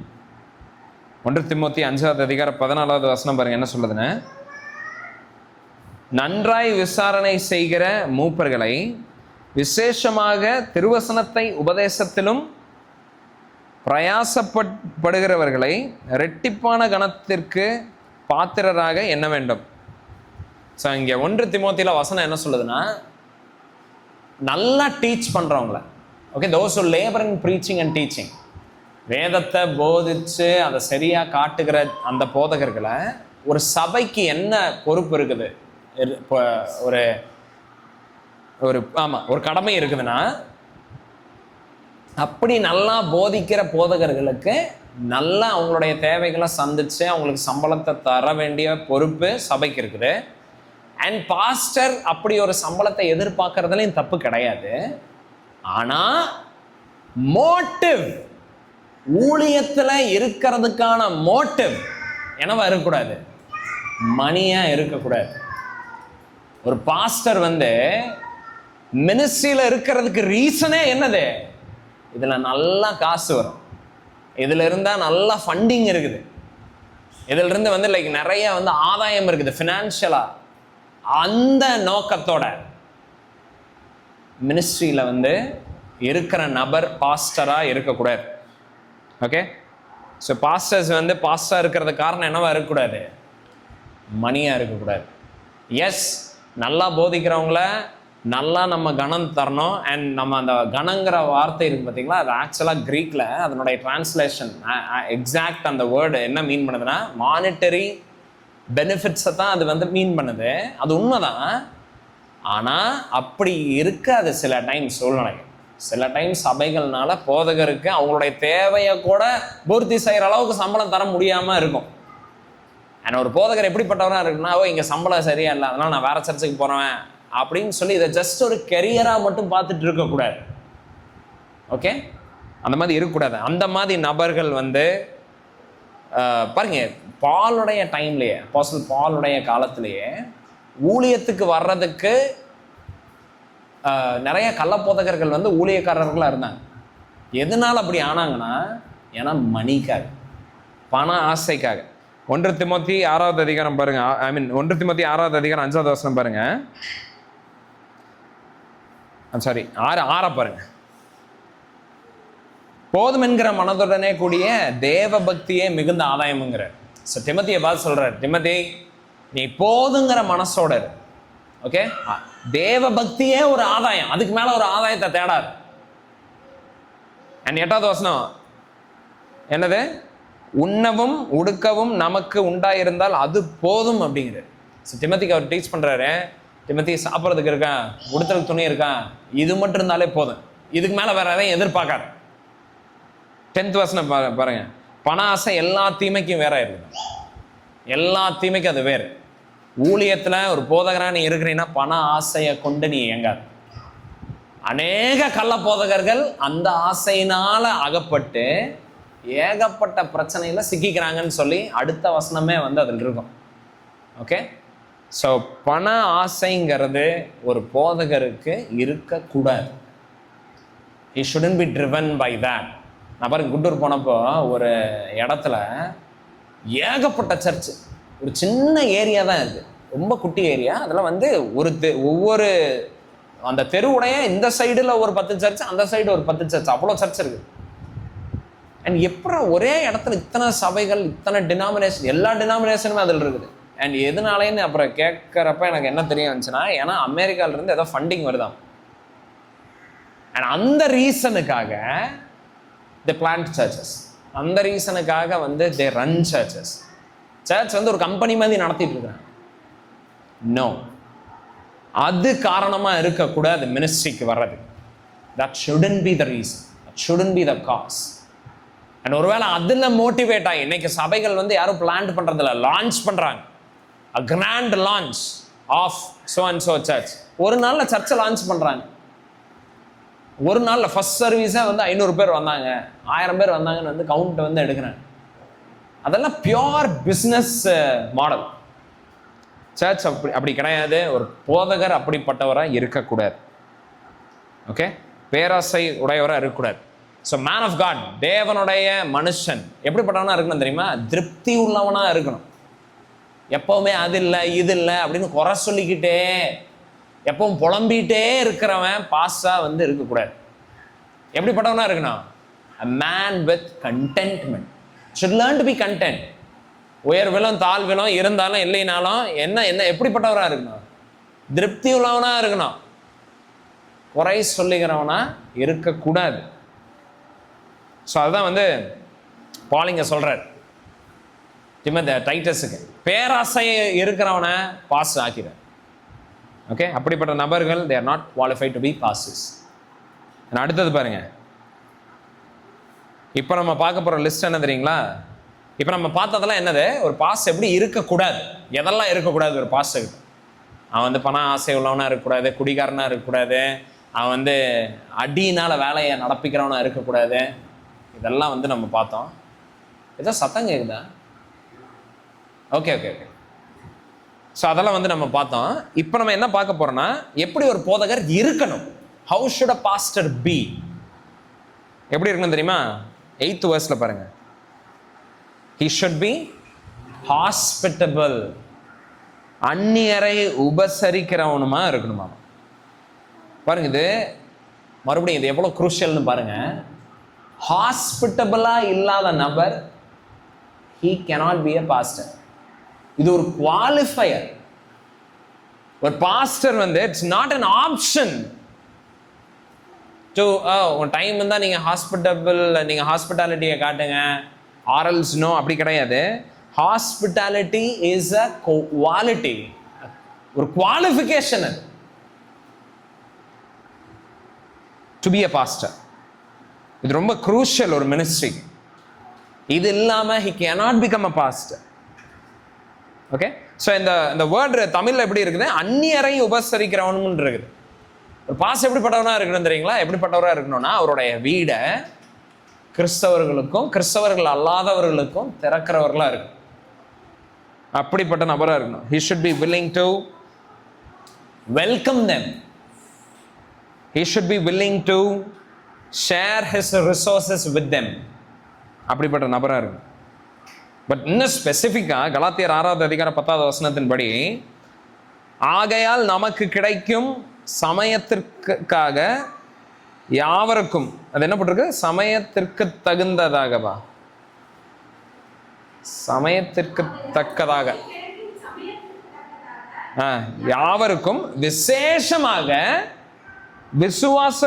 1 திமோத்தி 5வது அதிகாரம் 14வது வசனம் பாருங்க என்ன சொல்லுதுன்னு, நன்றாய் விசாரணை செய்கிற மூப்பர்களை, விசேஷமாக திருவசனத்தை உபதேசத்திலும் பிரயாசப்படுகிறவர்களை இரட்டிப்பான கணத்திற்கு பாத்திரராக எண்ண வேண்டும். ஸோ இங்கே 1 திமோத்தியில் வசனம் என்ன சொல்லுதுன்னா, நல்லா டீச் பண்ணுறவங்கள, okay, those who labor in preaching and teaching, வேதத்தை போதிச்சு அதை சரியாக காட்டுகிற அந்த போதகர்களை, ஒரு சபைக்கு என்ன பொறுப்பு இருக்குது, இப்போ ஒரு கடமை இருக்குதுன்னா, அப்படி நல்லா போதிக்கிற போதகர்களுக்கு நல்லா அவங்களுடைய தேவைகளை சந்திச்சு அவங்களுக்கு சம்பளத்தை தர வேண்டிய பொறுப்பு சபைக்கு இருக்குது. அண்ட் பாஸ்டர் அப்படி ஒரு சம்பளத்தை எதிர்பார்க்கறதுலையும் தப்பு கிடையாது. ஆனால் மோட்டிவ், ஊழியத்தில் இருக்கிறதுக்கான மோட்டிவ் என்னவா இருக்கக்கூடாது, மணியாக இருக்கக்கூடாது. ஒரு பாஸ்டர் வந்து மினிஸ்ட்ரியில் இருக்கிறதுக்கு ரீசனே என்னது, இதில் நல்லா காசு வரும், இதில் இருந்தால் நல்லா ஃபண்டிங் இருக்குது, இதில் இருந்து வந்து லைக் நிறைய வந்து ஆதாயம் இருக்குது ஃபினான்ஷியலாக, அந்த நோக்கத்தோட மினிஸ்ட்ரியில் வந்து இருக்கிற நபர் பாஸ்டராக இருக்கக்கூடாது. ஓகே, ஸோ பாஸ்டர்ஸ் வந்து பாஸ்டராக இருக்கிறது காரணம் என்னவா இருக்கக்கூடாது, மணியாக இருக்கக்கூடாது. எஸ், நல்லா போதிக்கிறவங்கள நல்லா நம்ம கணம் தரணும். அண்ட் நம்ம அந்த கணங்கிற வார்த்தை இருக்குது பார்த்தீங்களா, அது ஆக்சுவலாக க்ரீக்கில் அதனுடைய டிரான்ஸ்லேஷன் எக்ஸாக்ட் அந்த வேர்டு என்ன மீன் பண்ணுதுன்னா, மானிட்டரி பெனிஃபிட்ஸை தான் அது வந்து மீன் பண்ணுது. அது உண்மைதான். ஆனால் அப்படி இருக்காது சில டைம் சூழ்நிலை. சில டைம் சபைகள்னால போதகருக்கு அவங்களுடைய தேவையை கூட பூர்த்தி செய்கிற அளவுக்கு சம்பளம் தர முடியாமல் இருக்கும். அண்ட் ஒரு போதகர் எப்படிப்பட்டவராக இருக்குன்னா, இங்கே சம்பளம் சரியா இல்லை, அதனால நான் வேற சர்ச்சுக்கு போகிறேன் அப்படின்னு சொல்லி இதை ஜஸ்ட் ஒரு கெரியராக மட்டும் பார்த்துட்டு இருக்கக்கூடாது. ஓகே, அந்த மாதிரி இருக்கக்கூடாது. அந்த மாதிரி நபர்கள் வந்து பாருங்க, பாலுடைய டைம்லேயே, அப்போஸ்தலன் பாலுடைய காலத்திலேயே ஊழியத்துக்கு வர்றதுக்கு நிறைய கள்ளப்போதகர்கள் வந்து ஊழியக்காரர்களாக இருந்தாங்க. எதனால் அப்படி ஆனாங்கன்னா, ஏன்னா மணிக்காக, பண ஆசைக்காக. 1 திமோத்தி 6வது அதிகாரம் பாருங்க. 1 திமோத்தி 6வது அதிகாரம் 5வது வசனம் பாருங்க. சாரி, 6 பாருங்க. போதும் என்கிற மனதுடனே கூடிய தேவ பக்தியே மிகுந்த ஆதாயம்ங்கிற. ஸோ திமோத்தியை பார்த்து சொல்றாரு, திமோத்தி நீ போதுங்கிற மனசோட இரு. ஓகே, தேவ பக்தியே ஒரு ஆதாயம், அதுக்கு மேல ஒரு ஆதாயத்தை தேடாது. அண்ட் 8வது வசனம் என்னது? உண்ணவும் உடுக்கவும் நமக்கு உண்டாயிருந்தால் அது போதும் அப்படிங்கிறார். ஸோ திமோத்திக்கு அவர் டீச் பண்றாரு, திமோத்தி சாப்பிட்றதுக்கு இருக்கான், உடுத்துறதுக்கு துணி இருக்கான், இது மட்டும் இருந்தாலே போதும், இதுக்கு மேல வேற எதையும் எதிர்பார்க்காரு. 10th வசனம் பாருங்க. பண ஆசை எல்லா தீமைக்கும் வேற இருக்குது, எல்லா தீமைக்கும் அது வேறு. ஊழியத்துல ஒரு போதகரா நீ இருக்கிறீன்னா பண ஆசையை கொண்டு நீ இயங்காது. அநேக கள்ள போதகர்கள் அந்த ஆசையினால அகப்பட்டு ஏகப்பட்ட பிரச்சனையில சிக்கிக்கிறாங்கன்னு சொல்லி அடுத்த வசனமே வந்து அதில் இருக்கும். ஓகே, ஸோ பண ஆசைங்கிறது ஒரு போதகருக்கு இருக்கக்கூடாது. He shouldn't be driven by that. நான் பாருங்க, குண்டூர் போனப்போ ஒரு இடத்துல ஏகப்பட்ட சர்ச்சு, ஒரு சின்ன ஏரியா தான் இருக்கு, ரொம்ப குட்டி ஏரியா. அதில் வந்து ஒவ்வொரு அந்த தெருவுடைய இந்த சைடில் ஒரு 10 சர்ச், அந்த சைடு ஒரு 10 சர்ச், அவ்வளோ சர்ச் இருக்கு. அண்ட் எப்பறம் ஒரே இடத்துல இத்தனை சபைகள், இத்தனை டினாமினேஷன், எல்லா டினாமினேஷனுமே அதில் இருக்குது. அண்ட் எதனாலேன்னு அப்புறம் கேட்குறப்ப எனக்கு என்ன தெரிய வந்துச்சுன்னா, ஏன்னா அமெரிக்காவிலேருந்து ஏதோ ஃபண்டிங் வருதாம். அண்ட் அந்த ரீசனுக்காக they plant churches. அந்த ரீசனுக்காக வந்து they run churches. சர்ச் வந்து ஒரு கம்பெனி மாதிரி நடத்திட்டு இருக்காங்க. நோ, அது காரணமா இருக்கக்கூடாது மினிஸ்ட்ரிக்கு வர்றது. that shouldn't be the reason, that shouldn't be the cause. And ஒருவேளை அதில் மோட்டிவேட் ஆகி இன்னைக்கு சபைகள் வந்து யாரும் பிளான் பண்றதில்ல, லான்ச் பண்றாங்க. a grand launch of so and so church. ஒரு நாள்ல சர்ச்சை லான்ச் பண்றாங்க. ஒரு நாள்ல ஃபர்ஸ்ட் சர்வீஸே வந்து 500 பேர் வந்தாங்க, 1000 பேர் வந்தாங்கன்னு வந்து கவுண்ட் வந்து எடுக்கிறாங்க. அதெல்லாம் பியோர் பிஸ்னஸ் மாடல். சர்ச் அப்படி கிடையாது. ஒரு போதகர் அப்படிப்பட்டவராக இருக்கக்கூடாது. ஓகே, பேராசை உடையவராக இருக்கக்கூடாது. ஸோ மேன் ஆஃப் காட், தேவனுடைய மனுஷன் எப்படிப்பட்டவனா இருக்கணும் தெரியுமா? திருப்தி உள்ளவனா இருக்கணும். எப்பவுமே அது இல்லை இது இல்லை அப்படின்னு குறை சொல்லிக்கிட்டே எப்பவும் புலம்பிகிட்டே இருக்கிறவன் பாஸா வந்து இருக்கக்கூடாது. எப்படிப்பட்டவனா இருக்கணும்? a man with contentment should learn to be content. உயர்விலும் தாழ்விலும் இருந்தாலும் இல்லைனாலும் என்ன எப்படிப்பட்டவராக இருக்கணும்? திருப்தி உள்ளவனா இருக்கணும். குறை சொல்லுகிறவனா இருக்கக்கூடாது. ஸோ அதுதான் வந்து பாலிங்க சொல்றார் டைட்டஸுக்கு, பேராசை இருக்கிறவனை பாஸ் ஆக்கிறார். ஓகே, அப்படிப்பட்ட நபர்கள் they are not qualified to be pastors. அடுத்தது பாருங்க, இப்போ நம்ம பார்க்க போற லிஸ்ட் என்ன தெரியுங்களா? இப்போ நம்ம பார்த்ததெல்லாம் என்னது? ஒரு பாஸ் எப்படி இருக்கக்கூடாது, எதெல்லாம் இருக்கக்கூடாது ஒரு பாஸ்டர்கிட்ட. அவன் வந்து பண ஆசை உள்ளவனா இருக்கக்கூடாது, குடிகாரனா இருக்கக்கூடாது, அவன் வந்து அடியினால வேலையை நடப்பிக்கிறவனா இருக்கக்கூடாது. இதெல்லாம் வந்து நம்ம பார்த்தோம். ஏதோ சத்தம் கேக்குதா? Okay okay okay. ஸோ அதெல்லாம் வந்து நம்ம பார்த்தோம். இப்போ நம்ம என்ன பார்க்க போறோம்னா, எப்படி ஒரு போதகர் இருக்கணும். How should a pastor be? எப்படி இருக்கணும் தெரியுமா? 8th verse பாருங்க. he should be hospitable. அந்நியரை உபசரிக்கிறவனுமா இருக்கணுமா? பாருங்க, இது மறுபடியும் இது எவ்வளவு குரூஷியல்னு பாருங்க. ஹாஸ்பிட்டபிளா இல்லாத நபர் he cannot be a pastor. இது ஒரு குவாலிஃபயர். ஒரு பாஸ்டர் வந்து it's not an option to உன் டைம் இருந்தால் நீங்கள் ஹாஸ்பிட்டபிள், நீங்கள் ஹாஸ்பிட்டாலிட்டியை காட்டுங்க, ஆரல்ஸ் நோ, அப்படி கிடையாது. ஹாஸ்பிட்டாலிட்டி இஸ் அ குவாலிட்டி, ஒரு qualification to be a pastor. இது ரொம்ப குரூஷியல் ஒரு மினிஸ்ட்ரி. இது இல்லாமல் he cannot become a pastor. Okay, so இந்த வேர்டு தமிழ்ல எப்படி இருக்குது? அந்நியரை உபசரிக்கிறவனும் இருக்குது. ஒரு பாஸ் எப்படிப்பட்டவனா இருக்கணும் தெரியுங்களா? எப்படிப்பட்டவராக இருக்கணும்னா அவருடைய வீடை கிறிஸ்தவர்களுக்கும் கிறிஸ்தவர்கள் அல்லாதவர்களுக்கும் திறக்கிறவர்களா இருக்கும். அப்படிப்பட்ட நபராக இருக்கணும். He should be willing to welcome them. He should be willing to share his resources with them. அப்படிப்பட்ட நபராக இருக்கும். பட் இன்னும் ஸ்பெசிஃபிக்காக கலாத்தியர் 6வது அதிகாரம் 10வது வசனத்தின்படி, ஆகையால் நமக்கு கிடைக்கும் சமயத்திற்காக யாவருக்கும், அது என்ன போட்டிருக்கு? சமயத்திற்கு தகுந்ததாகவா? சமயத்திற்கு தக்கதாக யாவருக்கும் விசேஷமாக விசுவாச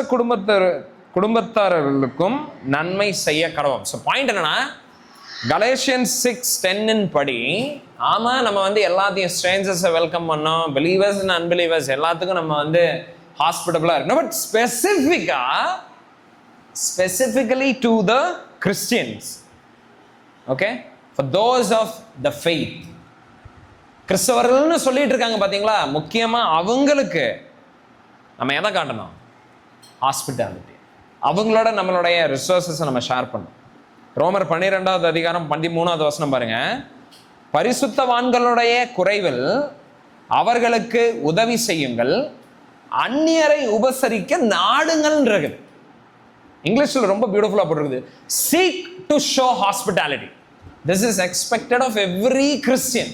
குடும்பத்தாரர்களுக்கும் நன்மை செய்ய கடவோம். ஸோ பாயிண்ட் என்னன்னா, கலேஷியன்ஸ் 6:10 படி, ஆமா நம்ம வந்து எல்லாத்தையும் ஸ்ட்ரேஞ்சர்ஸை வெல்கம் பண்ணோம், பிலீவர்ஸ் அண்ட் அன்பிலீவர்ஸ் எல்லாத்துக்கும் நம்ம வந்து ஹாஸ்பிட்டபிளா இருக்கணும். But specifically to the Christians, okay, for those of the faith, கிறிஸ்தவர்கள்னு சொல்லிட்டு இருக்காங்க பாத்தீங்களா, முக்கியமா அவங்களுக்கு நம்ம எதை காட்டணும்? ஹாஸ்பிட்டாலிட்டி. அவங்களோட நம்மளுடைய ரிசோர்ஸஸை நம்ம ஷேர் பண்ணணும். ரோமர் 12வது அதிகாரம் 13வது வசனம் பாருங்க, பரிசுத்தவான்களுடைய குறைவில் அவர்களுக்கு உதவி செய்யுங்கள், அந்நியரை உபசரிக்க நாடுங்கள் இருக்குது. இங்கிலீஷ்ல ரொம்ப பியூட்டிஃபுல்லா போட்டிருக்குது, seek to show hospitality. This is expected of every Christian.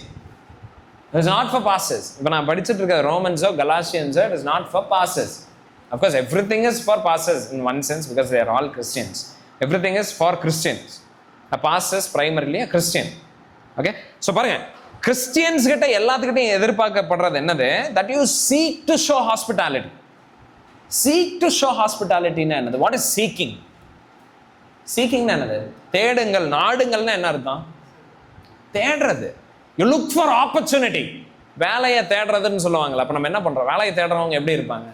It is not for pastors. இப்போ நான் படிச்சுட்டு இருக்க ரோமன்ஸோ கலாசியன்ஸோ, it is not for pastors. Of course, everything is for pastors in one sense because they are all Christians. Everything is for Christians. A pastor is primarily a Christian. Okay? So பாருங்க, Christians கிட்ட எல்லாத்துக்கிட்டையும் எதிர்பார்க்கப்படுறது என்னது? That you seek to show hospitality. Seek to show hospitality னா என்னது? What is seeking? Seeking னா என்னது? தேடுங்கள், நாடுங்கள்னா என்ன அர்த்தம்? தேடுறது. You look for opportunity. வேலையை தேடுறதுன்னு சொல்லுவாங்கல்ல. அப்போ நம்ம என்ன பண்றோம்? வேலையை தேடுறவங்க எப்படி இருப்பாங்க?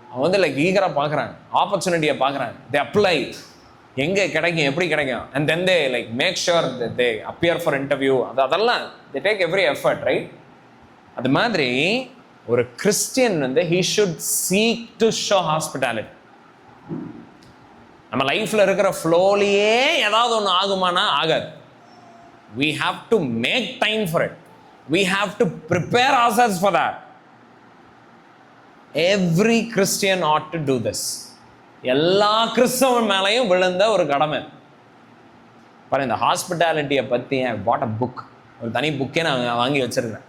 அவங்க வந்து லைக் ஈகரா பார்க்குறாங்க, ஆப்பர்ச்சுனிட்டியை பார்க்குறாங்க, தே அப்ளை, எங்கே கிடைக்கும், எப்படி கிடைக்கும், and then they like make sure they appear for interview. அதெல்லாம் they take every effort, right? அது மாதிரி ஒரு கிறிஸ்டியன் வந்து he should seek to show hospitality. நம்ம லைஃப்ல இருக்கிற ஃப்ளோலையே ஏதாவது ஒன்று ஆகுமானா ஆகாது. We have to make time for it. We have to prepare ourselves for that. Every Christian ought to do this. எல்லா கிறிஸ்தவன் மேலையும் விழுந்த ஒரு கடமை. பாருங்க, இந்த ஹாஸ்பிட்டாலிட்டியை பற்றி I bought a book. ஒரு தனி புக்கே நான் வாங்கி வச்சிருக்கேன்.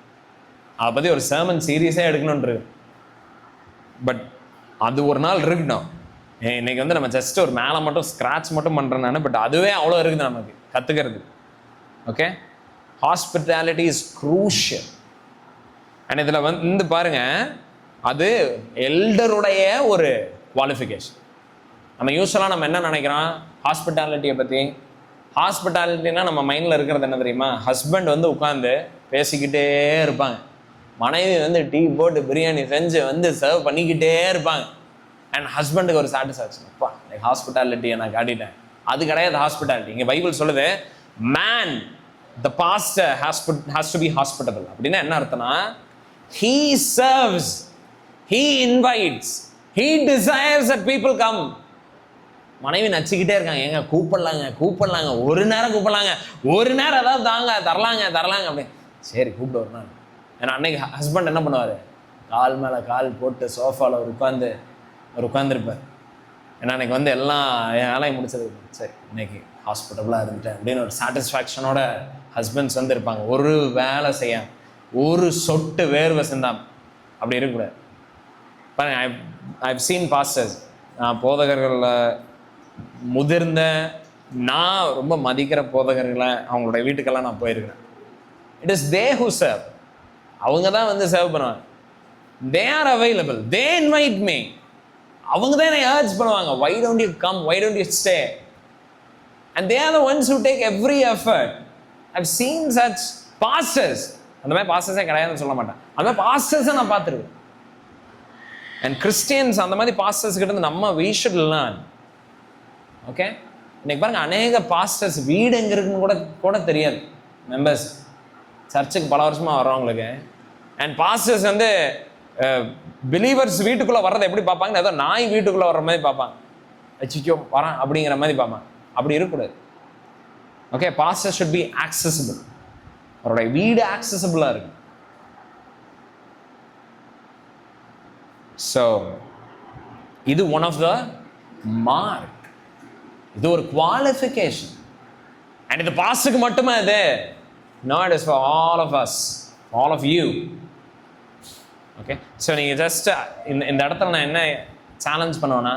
அதை பற்றி ஒரு சர்மன் சீரியஸே எடுக்கணும்னு. பட் அது ஒரு நாள் இருக்கணும். இன்னைக்கு வந்து நம்ம ஜஸ்ட் ஒரு மேலே மட்டும் ஸ்க்ராட்ச் மட்டும் பண்ணுறேன் நான். பட் அதுவே அவ்வளோ இருக்குது நமக்கு கற்றுக்கிறது. Okay, hospitality is crucial. And இதில் வந்து பாருங்க, அது எல்டருடைய ஒரு குவாலிஃபிகேஷன். நம்ம யூஸ்வலாக நம்ம என்ன நினைக்கிறோம் ஹாஸ்பிட்டாலிட்டியை பற்றி? ஹாஸ்பிட்டாலிட்டினா நம்ம மைண்டில் இருக்கிறது என்ன தெரியுமா? ஹஸ்பண்ட் வந்து உட்காந்து பேசிக்கிட்டே இருப்பாங்க, மனைவி வந்து டீ போட்டு பிரியாணி செஞ்சு வந்து சர்வ் பண்ணிக்கிட்டே இருப்பாங்க. அண்ட் ஹஸ்பண்டுக்கு ஒரு சாட்டிஸ்ஃபேக்ஷன், அப்பா லைக் ஹாஸ்பிட்டாலிட்டியை நான் காட்டிட்டேன். அது கிடையாது ஹாஸ்பிட்டாலிட்டி. இங்கே பைபிள் சொல்லுது, man the pastor has to be hospitable. அப்படின்னா என்ன அர்த்தம்னா, he serves, he invites, he desires that people come. மனைவி நச்சுக்கிட்டே இருக்காங்க, ஏங்க கூப்பிடலாங்க, ஒரு நேரம் கூப்பிடலாங்க, ஒரு நேரம் ஏதாவது தாங்க தரலாங்க அப்படின்னு. சரி கூப்பிட்டு ஒரு நாள். ஏன்னா அன்னைக்கு ஹஸ்பண்ட் என்ன பண்ணுவார்? கால் மேலே கால் போட்டு சோஃபாவில் உட்காந்துருப்பார். ஏன்னா அன்னைக்கு வந்து எல்லாம் வேலையை முடிச்சது, சரி இன்னைக்கு ஹாஸ்பிட்டபிளாக இருந்துட்டேன் அப்படின்னு ஒரு சாட்டிஸ்ஃபேக்ஷனோட ஹஸ்பண்ட்ஸ் வந்து இருப்பாங்க. ஒரு வேலை செய்ய, ஒரு சொட்டு வேர்வை சிந்தாம அப்படி இருக்கக்கூடாது. பாருங்க, I've seen pastors, நான் போதகர்களில் முதிர்ந்த, நான் ரொம்ப மதிக்கிற போதகர்களை அவங்களுடைய வீட்டுக்கெல்லாம் நான் போயிருக்கிறேன். It is they who serve. அவங்க தான் வந்து சர்வ் பண்ணுவாங்க. They are available, they invite me. அவங்க தான் என்னை ஏர்ஜ் பண்ணுவாங்க, why don't you come, why don't you stay. And they are the ones who take every effort. I've seen such pastors. அந்த மாதிரி பாஸ்டர்ஸே கிடையாதுன்னு சொல்ல மாட்டேன், அந்த மாதிரி பாஸ்டர்ஸை நான் பார்த்துருக்கேன். அண்ட் கிறிஸ்டியன்ஸ் அந்த மாதிரி பாஸ்டர்ஸ் கிட்ட இருந்து நம்ம we should learn. ஓகே, இன்னைக்கு பாருங்க, அநேக பாஸ்டர்ஸ் வீடு எங்க இருக்குன்னு கூட தெரியாது. மெம்பர்ஸ் சர்ச்சுக்கு பல வருஷமாக வர்றவங்களுக்கு. அண்ட் பாஸ்டர்ஸ் வந்து பிலீவர்ஸ் வீட்டுக்குள்ளே வர்றதை எப்படி பார்ப்பாங்கன்னு ஏதோ நாய் வீட்டுக்குள்ளே வர்ற மாதிரி பார்ப்பாங்க. அச்சிக்கோ வரான் அப்படிங்கிற மாதிரி பார்ப்பாங்க. அப்படி இருக்கக்கூடாது. Okay, pastor should B accessible. அவருடைய வீடு ஆக்சசிபிளாக இருக்கு. ஸோ இது ஒன் ஆஃப் த மார்க். இது ஒரு குவாலிஃபிகேஷன். அண்ட் இது பாஸ்டருக்கு மட்டுமே இது. No, it is for all of us, all of you. Okay, so நீங்கள் ஜஸ்ட் இந்த இடத்துல நான் என்ன சேலஞ்ச் பண்ணுவேன்னா,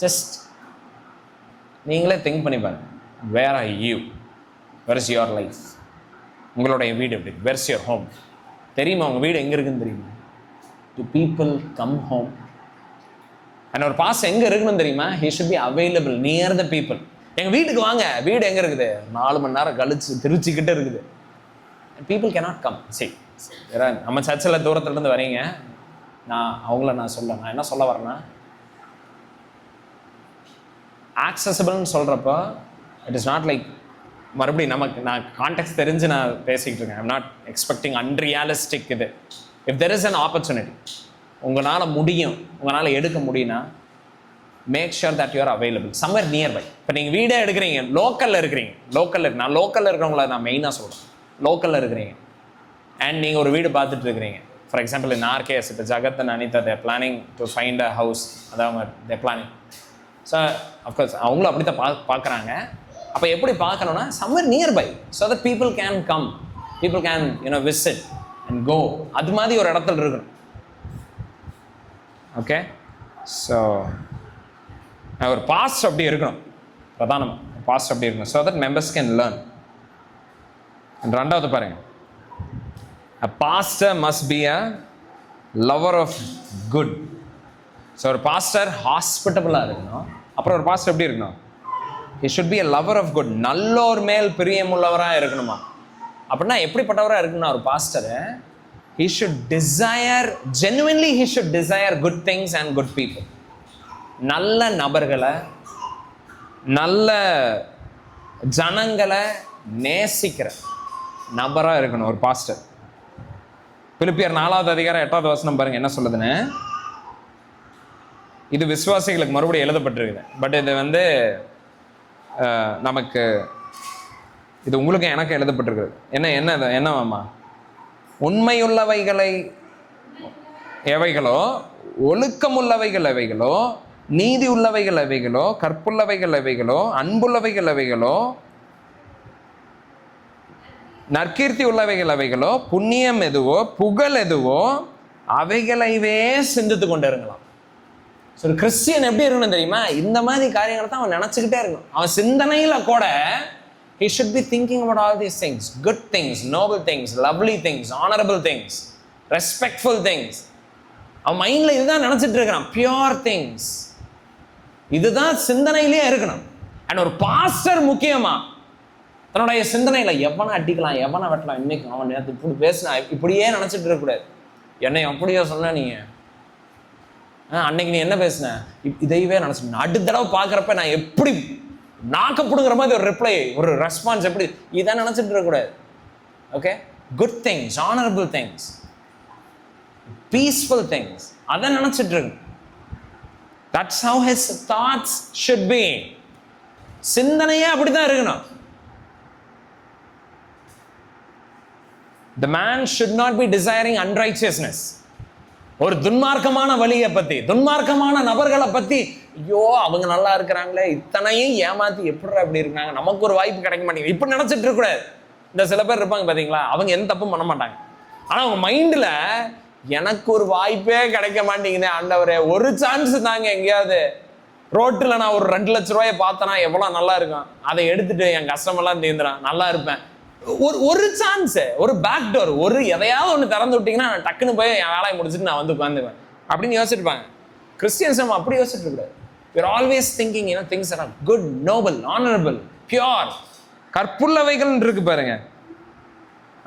ஜஸ்ட் நீங்களே திங்க் பண்ணி பாருங்க. Where are you? Where is your life? உங்களுடைய வீடு எப்படி? Where is your home? தெரியுமா உங்கள் வீடு எங்கே இருக்குன்னு தெரியுமா? To people come home. And ஒரு பாஸ் எங்கே இருக்கணும்னு தெரியுமா? He should be available near the people. எங்கள் வீட்டுக்கு வாங்க. வீடு எங்கே இருக்குது? 4 மணி நேரம் கழிச்சு திருச்சிக்கிட்டே இருக்குது. People cannot come. சரி, நம்ம சர்ச்சில் தூரத்துலேருந்து வரீங்க. நான் என்ன சொல்ல வரேன்னா, ஆக்சசபிள்னு சொல்கிறப்போ இட் இஸ் நாட் லைக் மறுபடியும் நான் கான்டெக்ட் தெரிஞ்சு நான் பேசிக்கிட்டு இருக்கேன். I'm not expecting unrealistic. இது if there is an opportunity, உங்களால் முடியும், உங்களால் எடுக்க முடியும்னா make sure that you are available somewhere nearby. இப்போ நீங்கள் வீடே எடுக்கிறீங்க, லோக்கலில் இருக்கிறீங்க, நான் லோக்கலில் இருக்கிறவங்கள நான் மெயினாக சொல்கிறேன். லோக்கலில் இருக்கிறீங்க அண்ட் நீங்கள் ஒரு வீடு பார்த்துட்டு இருக்கிறீங்க. For example in our case, இப்போ Jagat and Anita they're planning to find a house. அதான் அவங்க தேர் பிளானிங். ஸோ அஃப்கோர்ஸ் அவங்களும் அப்படி தான் பார்க்குறாங்க. அப்போ எப்படி பார்க்கணும்னா somewhere nearby, so that people can come, people can visit and go. அது மாதிரி ஒரு இடத்துல இருக்கணும். ஓகே, ஸோ ஒரு பாஸ்ட் அப்படி இருக்கணும். பிரதானம் பாஸ்ட் அப்படி இருக்கணும், so that members can learn. ரெண்டாவது பாருங்க, a pastor must be a lover of good. So ஒரு பாஸ்டர் ஹாஸ்பிட்டபிளாக இருக்கணும். அப்புறம் ஒரு பாஸ்டர் எப்படி இருக்கணும்? he should be a lover of good. நல்லோர் மேல் பிரியமுள்ளவராக இருக்கணுமா? அப்படின்னா எப்படிப்பட்டவராக இருக்கணும்னா ஒரு pastor he should desire, genuinely he should desire good things and good people. நல்ல நபர்களை, நல்ல ஜனங்களை நேசிக்கிற நபராக இருக்கணும் ஒரு பாஸ்டர். பிலிப்பியர் 4வது அதிகாரம் 8வது வசனம் பாருங்க என்ன சொல்லுதுன்னு. இது விசுவாசிகளுக்கு மறுபடியும் எழுதப்பட்டிருக்குது. பட் இது நமக்கு, இது உங்களுக்கு எனக்கு எழுதப்பட்டிருக்குது. என்னவாமா? உண்மையுள்ளவைகளை எவைகளோ, ஒழுக்கமுள்ளவைகள் எவைகளோ, நீதி உள்ளவைகள் எவைகளோ, கற்புள்ளவைகள் எவைகளோ, அன்புள்ளவைகள் எவைகளோ, நற்கீர்த்தி உள்ளவைகள் அவைகளோ, புண்ணியம் எதுவோ, புகழ் எதுவோ, அவைகளைவே சிந்தித்து கொண்டு இருங்களாம். ஸோ ஒரு கிறிஸ்டியன் எப்படி இருக்கணும் தெரியுமா? இந்த மாதிரி காரியங்களை தான் அவன் நினச்சிக்கிட்டே இருக்கணும். அவன் சிந்தனையில் கூட he should be thinking about all these things, good things, noble things, lovely things, honorable things, respectful things. அவன் மைண்டில் இதுதான் நினச்சிட்டு இருக்கிறான். பியூர் திங்ஸ், இதுதான் சிந்தனையிலே இருக்கணும். அண்ட் ஒரு பாஸ்டர் முக்கியமா தன்னுடைய சிந்தனையில் எவனை அடிக்கலாம், எவனை வெட்டலாம், இன்னைக்கு அவன் நேற்று இப்படி பேசினா, இப்படியே நினச்சிட்டு இருக்கக்கூடாது. என்னை அப்படியோ சொன்ன நீங்கள் அன்னைக்கு நீ என்ன பேசின, இதையவே நினச்சிட்டு அடுத்த தடவை பார்க்குறப்ப நான் எப்படி நாக்கப்படுங்கிற மாதிரி ஒரு ரிப்ளை, ஒரு ரெஸ்பான்ஸ், எப்படி இதை நினச்சிட்டு இருக்கக்கூடாது. Okay, good things, honourable things, peaceful things, அதை நினச்சிட்டு இருக்கு. That's how his thoughts should be. சிந்தனையே அப்படிதான் இருக்கணும். The man should not be desiring unrighteousness. ஒரு துன்மார்க்கமான வழியை பத்தி, துன்மார்க்கமான நபர்களை பத்தி, ஐயோ அவங்க நல்லா இருக்கிறாங்களே, இத்தனையும் ஏமாத்தி எப்படி அப்படி இருக்காங்க, நமக்கு ஒரு வாய்ப்பு கிடைக்க மாட்டேங்குது, இப்படி நினைச்சிட்டு இருக்க கூடாது. இந்த சில பேர் இருப்பாங்க பாத்தீங்களா, அவங்க எந்த தப்பும் பண்ண மாட்டாங்க. ஆனா அவங்க மைண்ட்ல எனக்கு ஒரு வாய்ப்பே கிடைக்க மாட்டேங்குது ஆண்டவரே, ஒரு சான்ஸ் தாங்க, எங்கேயாவது ரோட்டில் நான் ஒரு 2 லட்ச ரூபாயை பார்த்தேன்னா எவ்வளோ நல்லா இருக்கும், அதை எடுத்துட்டு என் கஷ்டமெல்லாம் தீர்ந்துறான், நல்லா இருப்பேன். ஒரு சான்ஸ், ஒரு பேக் டோர், ஒரு எதையாவது ஒன்று திறந்து விட்டீங்கன்னா நான் டக்குன்னு போய் என் வேலையை முடிச்சுட்டு நான் வந்து உட்காந்துவேன் அப்படின்னு யோசிச்சிருப்பாங்க. கிறிஸ்டியன்ஸ் நம்ம அப்படி யோசிச்சுட்டு இருக்கக்கூடாது. You are always thinking things are good, noble, honourable, pure. கற்புள்ளவைகள் இருக்கு பாருங்க,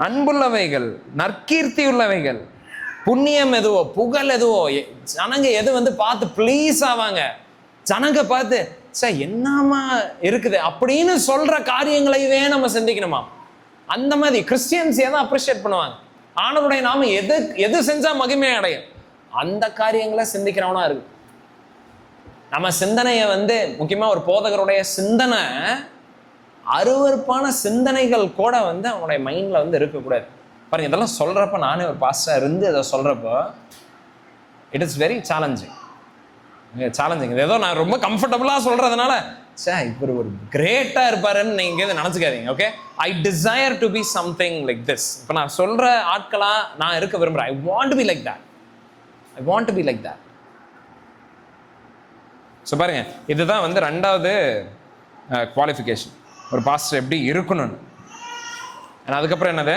அன்புள்ளவைகள், நற்கீர்த்தி உள்ளவைகள், புண்ணியம் எதுவோ, புகழ் எதுவோ, ஜனங்க எது பார்த்து ப்ளீஸ் ஆவாங்க, ஜனங்க பார்த்து சார் என்னமா இருக்குது அப்படின்னு சொல்ற காரியங்களையே நம்ம சிந்திக்கணுமா. அந்த மாதிரி கிறிஸ்டியன்ஸ் எதை அப்ரிஷியேட் பண்ணுவாங்க? ஆண்டவருடைய நாம எது செஞ்சா மகிமை அடையும், அந்த காரியங்களை சிந்திக்கிறவனா இருக்கு. நம்ம சிந்தனையை வந்து முக்கியமா ஒரு போதகருடைய சிந்தனை அருவருப்பான சிந்தனைகள் கூட வந்து அவனுடைய மைண்ட்ல வந்து இருக்கக்கூடாது. பாருங்க, இதெல்லாம் சொல்றப்ப நானே ஒரு பாஸ்டர் இருந்து இதை சொல்றப்போ இட் இஸ் வெரி சேலஞ்சிங். இது ஏதோ நான் ரொம்ப கம்ஃபர்டபுளா சொல்றதுனால இவர் ஒரு கிரேட்டா இருப்பாருன்னு நீங்க நினைச்சுக்காதீங்க. Okay, I desire to be something like this. இப்போ நான் சொல்ற ஆட்களா நான் இருக்க விரும்புறேன். I want to be like that. So பாருங்க, இதுதான் வந்து ரெண்டாவது குவாலிஃபிகேஷன், ஒரு பாஸ்டர் எப்படி இருக்கணும்னு. அதுக்கப்புறம் என்னது?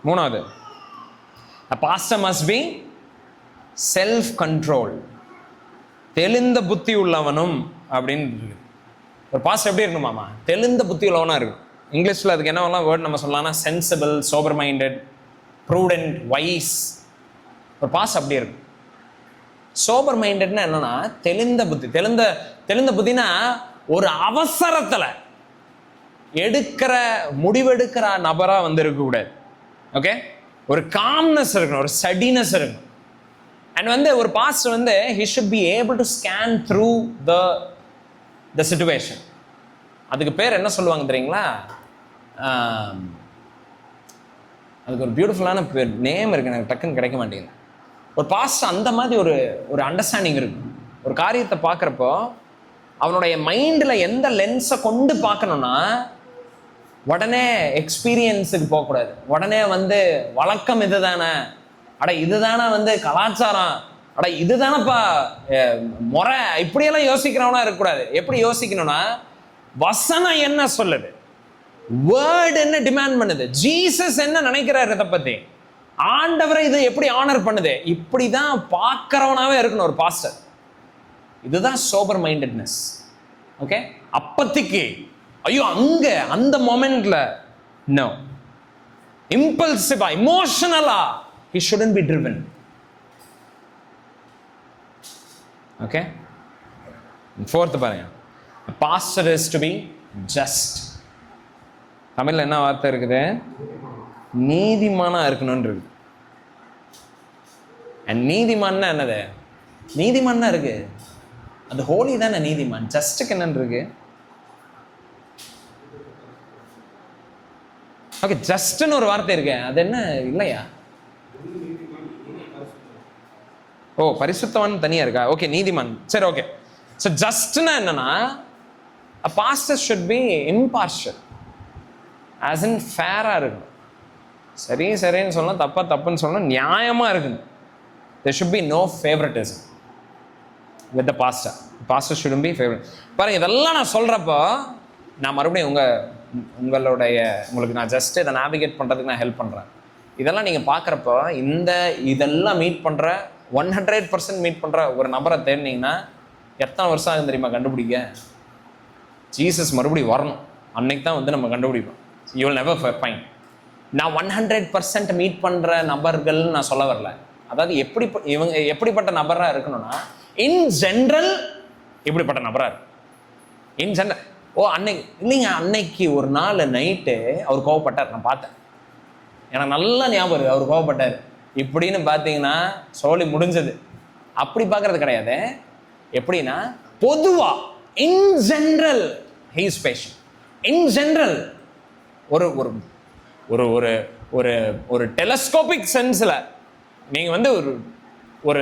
மூணாவது, a pastor must be self control, தெளிந்த புத்தி உள்ளவனும் அப்படின்னு இருக்கு. ஒரு பாஸ்டர் எப்படி இருக்கணுமாமா? தெளிந்த புத்தி உள்ளவனா இருக்கும். இங்கிலீஷ்ல அதுக்கு என்னவெல்லாம் வேர்ட் நம்ம சொல்லலாம்னா sensible, sober minded, prudent, wise. ஒரு பாஸ்டர் அப்படி இருக்கும். சோபர் மைண்டட்னா என்னன்னா தெளிந்த புத்தி. தெளிந்த புத்தினா ஒரு அவசரத்துல முடிவெடுக்கிற நபரா வந்து இருக்கக்கூடாது. ஓகே, ஒரு காம்னஸ் இருக்கணும், ஒரு ஸ்டடினஸ் இருக்கணும். அண்ட் வந்து ஒரு பாஸ்டர் வந்து he should be able to scan through the situation. அதுக்கு பேர் என்ன சொல்லுவாங்க தெரியுங்களா? அதுக்கு ஒரு பியூட்டிஃபுல்லான நேம் இருக்கு, எனக்கு டக்குன்னு கிடைக்க மாட்டேங்குது. ஒரு பாஸ்டர் அந்த மாதிரி ஒரு அண்டர்ஸ்டாண்டிங் இருக்கு. ஒரு காரியத்தை பார்க்குறப்போ அவனுடைய மைண்டில் எந்த லென்ஸை கொண்டு பார்க்கணும்னா, உடனே எக்ஸ்பீரியன்ஸுக்கு போகக்கூடாது. உடனே வந்து வழக்கம் இதுதானே, இதுதானே வந்து கலாச்சாரம், இதுதானப்பா முறை, இப்படியெல்லாம் யோசிக்கிறவனா இருக்கக்கூடாது. எப்படி யோசிக்கணும்னா, வசனம் என்ன சொல்லுது, வேர்ட் என்ன டிமாண்ட் பண்ணுது, ஜீசஸ் என்ன நினைக்கிறாரு இதை பத்தி, ஆண்டவரை இது எப்படி ஆனர் பண்ணுது, இப்படிதான் பார்க்கிறவனாவே இருக்கணும் ஒரு பாஸ்டர். இதுதான் சோபர் மைண்டட்னஸ். ஓகே, அப்பத்திக்கு ஐயோ அங்க அந்த மொமெண்ட்ல no, இம்பல்சிவா, இமோஷனலா he shouldn't be driven. Okay, fourth பாருங்க, a pastor is to be just. தமிழ்ல என்ன வார்த்தை இருக்குது? நீதிமானா இருக்கணும்னு இருக்கு. அண்ட் நீதிமான்னா என்னது? நீதிமான்னா இருக்கு, அது ஹோலி தானே நீதிமான். ஜஸ்ட்டுக்கு என்னன்னு இருக்கு? ஓகே, ஜஸ்ட்னு ஒரு வார்த்தை இருக்கு, அது என்ன இல்லையா? ஓ, பரிசுத்தவான் தனியா இருக்கா? ஓகே, நீதிமான். சரி, ஓகே. ஸோ ஜஸ்ட்னா என்னன்னா, a pastor should be impartial, as in ஃபேரா இருக்கணும். சரின்னு சொல்லணும், தப்புன்னு சொல்லணும், நியாயமா இருக்கணும். there should be no favoritism with the pastor. Pastor shouldn't be favorite. பாருங்க, இதெல்லாம் நான் சொல்றப்போ நான் மறுபடியும் உங்களுக்கு நான் ஜஸ்ட் இதை நேவிகேட் பண்றதுக்கு நான் ஹெல்ப் பண்றேன். இதெல்லாம் நீங்க பாக்குறப்போ இதெல்லாம் மீட் பண்ற 100% மீட் பண்ற ஒரு நபரை தேடினீங்கன்னா எத்தனை வருஷம் ஆகும் தெரியுமா கண்டுபிடிக்க? ஜீசஸ் மறுபடியும் வரணும், அன்னைக்கு தான் வந்து நம்ம கண்டுபிடிப்போம். You will never find. நான் 100% மீட் பண்ற நபர்கள் நான் சொல்ல வரல. அதாவது இவங்க எப்படிப்பட்ட நபரா இருக்கணும்னா, இன் ஜென்ரல் இப்படிப்பட்ட நபரா இருக்கு. In general. அன்னைக்கு ஒரு நாள் நைட்டு அவர் கோவப்பட்டார், நான் பார்த்தேன், எனக்கு நல்லா ஞாபகம் இருக்கு. அவர் கோவப்பட்டார் இப்படின்னு பார்த்தீங்கன்னா சோழி முடிஞ்சது. அப்படி பார்க்கறது கிடையாது. எப்படின்னா, பொதுவா in general he is patient. In general ஒரு ஒரு ஒரு ஒரு ஒரு ஒரு டெலஸ்கோபிக் சென்ஸ்ல நீங்க வந்து ஒரு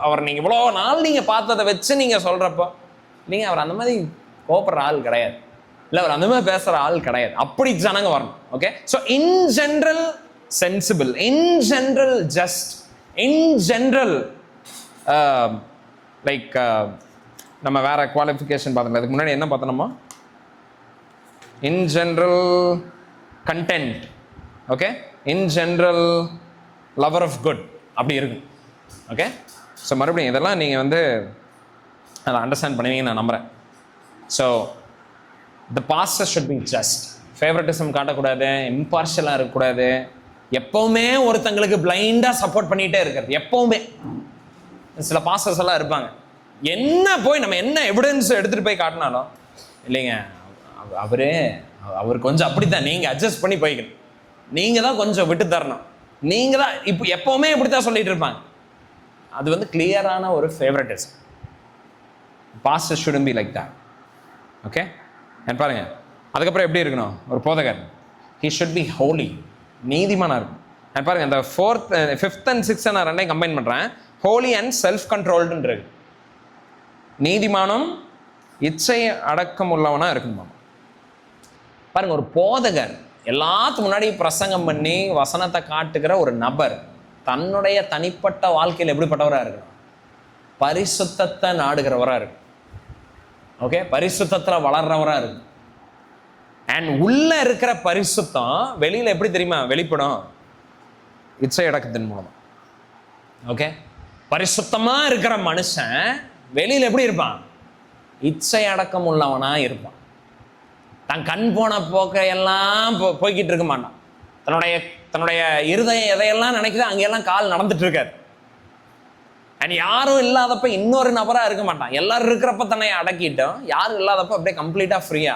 அவர் நீங்க இவ்வளோ நாள் நீங்க பார்த்ததை வச்சு நீங்க சொல்றப்போ நீங்க அவர் அந்த மாதிரி கோபப்படுற ஆள் கிடையாது, இல்லை அவர் அந்த மாதிரி பேசுற ஆள் கிடையாது. அப்படி ஜனங்க வரணும். Okay, so in general sensible, in general just, in general like நம்ம வேற குவாலிஃபிகேஷன் பார்த்தோம். அதுக்கு முன்னாடி என்ன பார்த்தோம்மா? In general content. Okay, in general lover of good, அப்படி இருக்கும். ஓகே, ஸோ மறுபடியும் இதெல்லாம் நீங்கள் வந்து அதை அண்டர்ஸ்டாண்ட் பண்ணுவீங்கன்னு நான் நம்புகிறேன். So the pastor should be just. Favouritism காட்டக்கூடாது, இம்பார்ஷியலாக இருக்கக்கூடாது, எப்போவுமே ஒருத்தங்களுக்கு பிளைண்டாக சப்போர்ட் பண்ணிகிட்டே இருக்கிறது. எப்போவுமே சில பாஸ்டர்ஸ் எல்லாம் இருப்பாங்க, என்ன போய் நம்ம என்ன எவிடன்ஸ் எடுத்துகிட்டு போய் காட்டினாலும் இல்லைங்க அவர் கொஞ்சம் அப்படித்தான், நீங்க அட்ஜஸ்ட் பண்ணி போய்க்கணும், நீங்க தான் கொஞ்சம் விட்டு தரணும், நீங்க தான் இப்போ எப்பவுமே இப்படித்தான் சொல்லிட்டு இருப்பாங்க. அது வந்து கிளியரான ஒரு favouritism. Pastor shouldn't be like that. Okay, பாருங்க அதுக்கப்புறம் எப்படி இருக்கணும் ஒரு போதகர்? ஹி ஷுட் பி ஹோலி, நீதிமானா இருக்கும். பாருங்க இந்த 4th 5th and 6th நான் ரெண்டையும் கம்பைன் பண்றேன். ஹோலி அண்ட் செல்ஃப் கண்ட்ரோல்டு இருக்கு. நீதிமானும் இச்சை அடக்கம் உள்ளவனா இருக்கணுமா? பாருங்க, ஒரு போதகர் எல்லாத்துக்கு முன்னாடி பிரசங்கம் பண்ணி வசனத்தை காட்டுகிற ஒரு நபர் தன்னுடைய தனிப்பட்ட வாழ்க்கையில் எப்படிப்பட்டவராக இருக்கணும்? பரிசுத்தத்தை நாடுகிறவராக இருக்கு. ஓகே, பரிசுத்தத்தில் வளர்றவராக இருக்கு. அண்ட் உள்ள இருக்கிற பரிசுத்தம் வெளியில் எப்படி தெரியுமா வெளிப்படும்? இச்சை அடக்கத்தின் மூலமா. ஓகே, பரிசுத்தமா இருக்கிற மனுஷன் வெளியில் எப்படி இருப்பான்? இச்சை அடக்கம் உள்ளவனா இருப்பான். தன் கண் போன போக்கையெல்லாம் போய்கிட்டு இருக்க மாட்டான். தன்னுடைய இருதயம் எதையெல்லாம் நினைக்குதோ அங்கெல்லாம் கால் நடந்துட்டு இருக்காது. அண்ட் யாரும் இல்லாதப்ப இன்னொரு நபராக இருக்க மாட்டான். எல்லாரும் இருக்கிறப்ப தன்னை அடக்கிட்டோம், யாரும் இல்லாதப்ப அப்படியே கம்ப்ளீட்டாக ஃப்ரீயா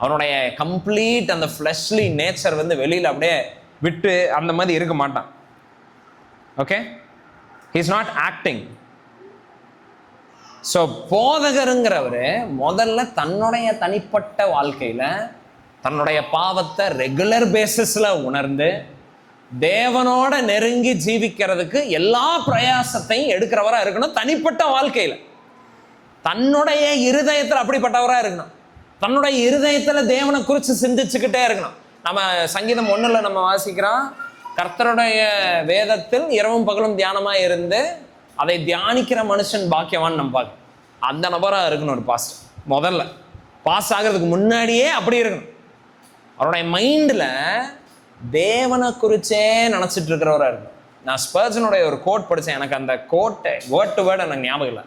அவனுடைய கம்ப்ளீட் அந்த ஃப்ளஷ்லி நேச்சர் வந்து வெளியில் அப்படியே விட்டு அந்த மாதிரி இருக்க மாட்டான். Okay, he is not acting. So போதகருங்கிறவர் முதல்ல தன்னுடைய தனிப்பட்ட வாழ்க்கையில் தன்னுடைய பாவத்தை ரெகுலர் பேசிஸில் உணர்ந்து தேவனோட நெருங்கி ஜீவிக்கிறதுக்கு எல்லா பிரயாசத்தையும் எடுக்கிறவராக இருக்கணும். தனிப்பட்ட வாழ்க்கையில் தன்னுடைய இருதயத்தில் அப்படிப்பட்டவராக இருக்கணும். தன்னுடைய இருதயத்தில் தேவனை குறித்து சிந்திச்சுக்கிட்டே இருக்கணும். நம்ம சங்கீதம் 1 நம்ம வாசிக்கிறோம், கர்த்தருடைய வேதத்தில் இரவும் பகலும் தியானமாக இருந்து அதை தியானிக்கிற மனுஷன் பாக்கியவான். நம்ம பார்க்க அந்த நபராக இருக்கணும் ஒரு பாஸ்டர். முதல்ல பாஸ் ஆகிறதுக்கு முன்னாடியே அப்படி இருக்கணும். அவருடைய மைண்டில் தேவனை குறிச்சே நினச்சிட்டு இருக்கிறவராக இருக்கணும். நான் ஸ்பர்ஜனுடைய ஒரு கோட் படித்தேன், எனக்கு அந்த கோட்டை வேர்ட் டு வேர்ட் எனக்கு ஞாபகம் இல்லை,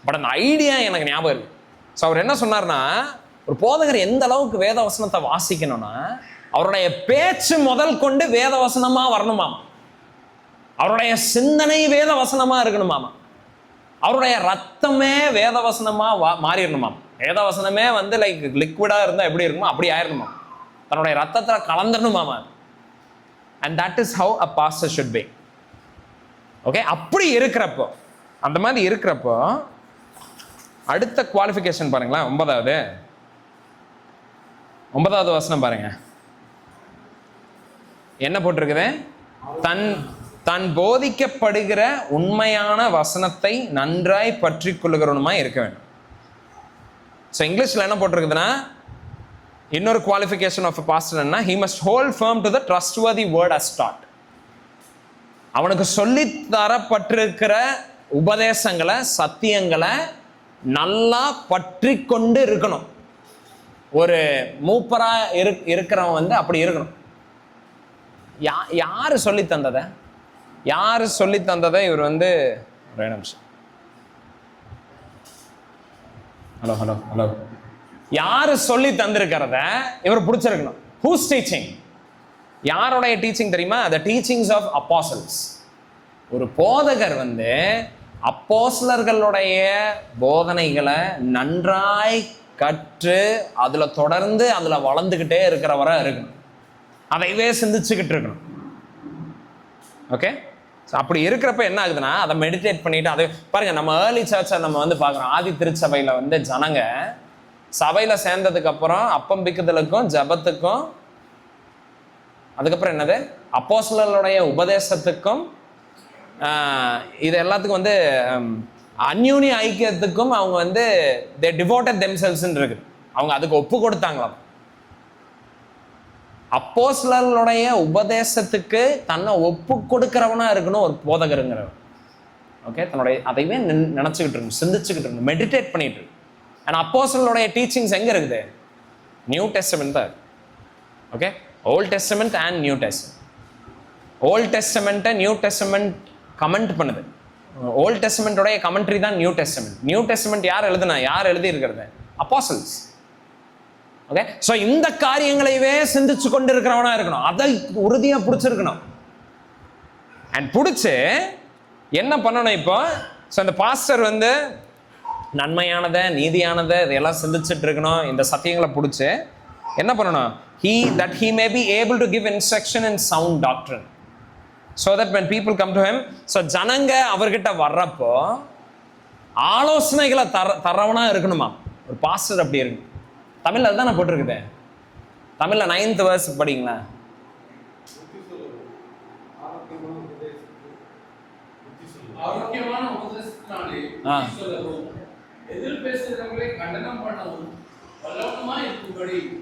பட் அந்த ஐடியா எனக்கு ஞாபகம் இருக்கு. ஸோ அவர் என்ன சொன்னார்னா, ஒரு போதகர் எந்த அளவுக்கு வேத வசனத்தை வாசிக்கணும்னா அவருடைய பேச்சு முதல் கொண்டு வேத வசனமா வரணுமாமா, அவருடைய சிந்தனை வேத வசனமா இருக்கணுமாமா, அவருடைய ரத்தமே வேத வசனமா மாறிடணுமாம். வேத வசனமே வந்து லைக் லிக்விடா இருந்தா எப்படி இருக்குமோ அப்படி ஆயிடணுமா, தன்னுடைய ரத்தத்துல கலந்துடணுமாமா. And that is how a pastor should be. Okay, அப்படி இருக்கிறப்போ, அந்த மாதிரி இருக்கிறப்போ அடுத்த குவாலிஃபிகேஷன் பாருங்களேன். 9வது வசனம் பாருங்க, என்ன போட்டிருக்குது? தன் போதிக்கப்படுகிற உண்மையான வசனத்தை நன்றாய் பற்றி கொள்ளுகிறவனுமா இருக்க வேண்டும். ஸோ இங்கிலீஷ்ல என்ன போட்டிருக்குதுன்னா, இன்னொரு குவாலிஃபிகேஷன் ஆஃப் பாஸ்டர் என்ன? he must hold firm to the trustworthy word as taught. அவனுக்கு சொல்லி தரப்பட்டிருக்கிற உபதேசங்களை சத்தியங்களை நல்லா பற்றி கொண்டு இருக்கணும். ஒரு மூப்பரா இருக்கிறவன் வந்து அப்படி இருக்கணும். யாரு சொல்லி தந்ததை? யாரு சொல்லி தந்ததை? இவர் வந்து ஒரே நிமிஷம், ஹலோ ஹலோ ஹலோ, யாரு சொல்லி தந்திருக்கிறத இவர் பிடிச்சிருக்கணும். Whose teaching? யாருடைய டீச்சிங் தெரியுமா? the teachings of apostles. ஒரு போதகர் வந்து அப்போஸ்தலர்களுடைய போதனைகளை நன்றாய் கற்று அதுல தொடர்ந்து அதுல வளர்ந்துகிட்டே இருக்கிறவரா இருக்கணும். அதைவே சிந்திச்சுக்கிட்டு இருக்கணும். ஓகே, அப்படி இருக்கிறப்ப என்ன ஆகுதுன்னா, அதை மெடிடேட் பண்ணிட்டு அதை பாருங்க. நம்ம ஏர்லி சர்ச்சை நம்ம வந்து பார்க்குறோம். ஆதி திருச்சபையில் வந்து ஜனங்க சபையில் சேர்ந்ததுக்கு அப்புறம் அப்பம் பிக்குதலுக்கும் ஜபத்துக்கும், அதுக்கப்புறம் என்னது, அப்போஸ்தலர்களுடைய உபதேசத்துக்கும், இது எல்லாத்துக்கும் வந்து அந்யூனி ஐக்கியத்துக்கும் அவங்க வந்து they devoted themselves இருக்கு. அவங்க அதுக்கு ஒப்பு கொடுத்தாங்களாம். அப்போஸ்தலர்களுடைய உபதேசத்துக்கு தன்னை ஒப்பு கொடுக்கிறவனா இருக்கணும் ஒரு போதகருங்கிறவன். ஓகே, தன்னுடைய அதைவே நினைச்சுக்கிட்டு இருக்கணும், சிந்திச்சுக்கிட்டு இருக்கணும், மெடிடேட் பண்ணிட்டு இருக்கு. அண்ட் அப்போஸ்தலர்களுடைய டீச்சிங்ஸ் எங்க இருக்குது? நியூ டெஸ்டமெண்ட் தான். Okay, old testament and new testament. Old டெஸ்டமெண்ட்டை நியூ டெஸ்டமெண்ட் கமெண்ட் பண்ணுது. ஓல்ட் டெஸ்டமெண்ட்டோடைய கமெண்ட்ரி தான் நியூ டெஸ்டமெண்ட். நியூ டெஸ்டமெண்ட் யார் எழுதுனா? யார் எழுதி இருக்கிறது? அப்போஸ்தலர்ஸ். ஓகே, ஸோ இந்த காரியங்களையே சிந்திச்சு கொண்டு இருக்கிறவனா இருக்கணும். அதை உறுதியாக பிடிச்சிருக்கணும். அண்ட் பிடிச்சி என்ன பண்ணணும் இப்போ? ஸோ இந்த பாஸ்டர் வந்து நன்மையானதை நீதியானதை இதையெல்லாம் சிந்திச்சுட்டு இருக்கணும். இந்த சத்தியங்களை பிடிச்சி என்ன பண்ணணும்? that he may be able to give instruction in sound doctrine, so that when people come to him, so ஜனங்க அவர்கிட்ட வர்றப்போ ஆலோசனைகளை தரவனா இருக்கணுமா ஒரு பாஸ்டர். அப்படி இருக்கு. தமிழ்ல அதுதான் நான் போட்டிருக்குது. தமிழ்ல 9th verse படிங்களா?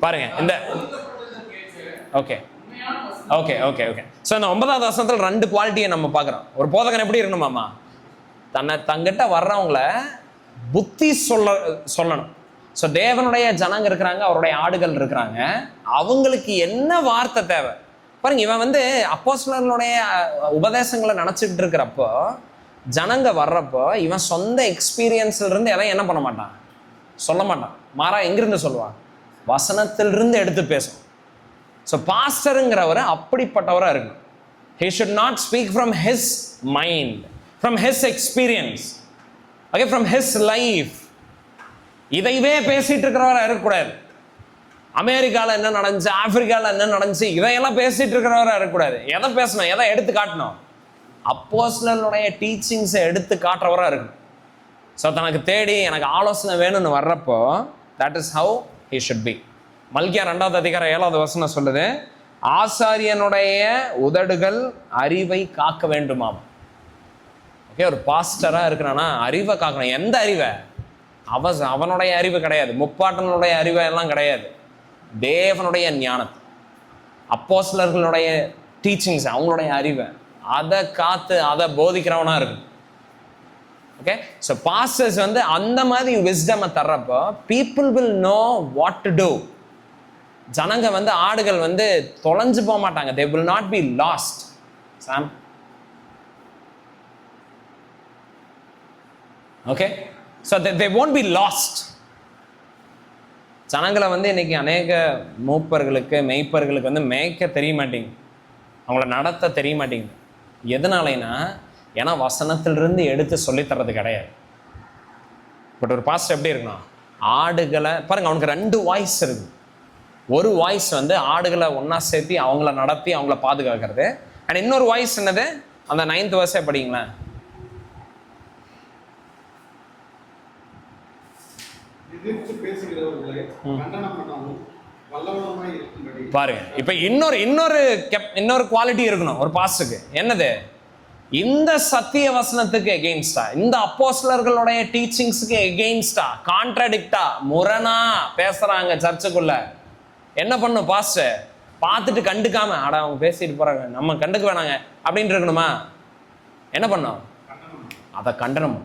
பாருங்க இந்த okay okay okay okay. So இந்த 9வது வசனத்தில் 2 குவாலிட்டியை நம்ம பார்க்குறோம். ஒரு போதகன் எப்படி இருக்கணுமாமா? தங்கிட்ட வர்றவங்கள புத்தி சொல்லணும். ஸோ தேவனுடைய ஜனங்க இருக்கிறாங்க, அவருடைய ஆடுகள் இருக்கிறாங்க, அவங்களுக்கு என்ன வார்த்தை தேவை பாருங்க. இவன் வந்து அப்போஸ்தலர்களுடைய உபதேசங்களை நினச்சிக்கிட்டு இருக்கிறப்போ, ஜனங்க வர்றப்போ இவன் சொந்த எக்ஸ்பீரியன்ஸ்ல இருந்து எதையும் என்ன பண்ண மாட்டான், சொல்ல மாட்டான். மாறா எங்கிருந்து சொல்லுவான்? வசனத்திலிருந்து எடுத்து பேசும். ஸோ பாஸ்டருங்கிறவர் அப்படிப்பட்டவராக இருக்கணும். He should not speak from his mind, from his experience, okay, from his life. இதைவே பேசிட்டு இருக்கிறவராக இருக்கக்கூடாது. அமெரிக்காவில் என்ன நடந்துச்சு, ஆப்பிரிக்காவில் என்ன நடந்துச்சு, இதையெல்லாம் பேசிட்டு இருக்கிறவராக இருக்கக்கூடாது. எதை பேசணும், எதை எடுத்து காட்டணும்? அப்போஸ்தலர்களுடைய டீச்சிங்ஸை எடுத்து காட்டுறவராக இருக்கணும். ஸோ தனக்கு தேடி எனக்கு ஆலோசனை வேணும்னு வர்றப்போ that is how he should be. மல்கியா 2வது அதிகாரம் 7வது வசனம் சொல்லுது, ஆசாரியனுடைய உதடுகள் அறிவை காக்க வேண்டுமாம். ஓகே, ஒரு பாஸ்டரா இருக்கிறானா அறிவை காக்கணும். எந்த அறிவை? அவனுடைய அறிவு கிடையாது, முப்பாட்டனுடைய அறிவை எல்லாம் கிடையாது, தேவனுடைய ஞானத்தை, அப்போஸ்தலர்களுடைய டீச்சிங்ஸ், அவங்களுடைய அறிவை, அதை காத்து அதை போதிக்கிறவனா இருக்கும். ஓகே, ஸோ பாஸ்டர்ஸ் வந்து அந்த மாதிரி விஸ்டமை தர்றப்போ people will know what to do. ஜனங்க வந்து ஆடுகள் வந்து தொலைஞ்சு போக மாட்டாங்க. they will not be lost. Sam, okay, so they won't be lost. ஜனங்களை வந்து இன்னைக்கு அநேக மூப்பர்களுக்கு மெய்ப்பர்களுக்கு வந்து மேய்க்க தெரிய மாட்டேங்குது, அவங்கள நடத்த தெரிய மாட்டேங்குது. எதனாலனா ஏன்னா வசனத்திலிருந்து எடுத்து சொல்லித்தரது கிடையாது. பட் ஒரு பாஸ்டர் எப்படி இருக்கணும்? ஆடுகளை பாருங்க, அவனுக்கு 2 வாய்ஸ் இருக்கு. ஒரு வாய்ஸ் வந்து ஆடுகளை ஒன்னா சேர்த்தி அவங்கள நடத்தி அவங்கள பாதுகாக்கிறது. அண்ட் இன்னொரு வாய்ஸ் என்னது? அந்த 9th verse படிங்களேன். பாருங்க, இப்ப இன்னொரு குவாலிட்டி இருக்கணும் ஒரு பாஸ்டருக்கு. என்னது? இந்த சத்திய வசனத்துக்கு எகெயின்ஸ்டா, இந்த அப்போஸ்தலர்களுடைய டீச்சிங்ஸ்க்கு எகெயின்ஸ்டா, கான்ட்ராடிக்டா, முரணா பேசுறாங்க சர்ச்சுக்குள்ள, என்ன பண்ணும் பாஸ்டர்? பார்த்துட்டு கண்டுக்காம அட அவங்க பேசிட்டு போறாங்க, நம்ம கண்டுக்க வேணாங்க அப்படின்னு இருக்கணுமா? என்ன பண்ணும்? அதை கண்டனம்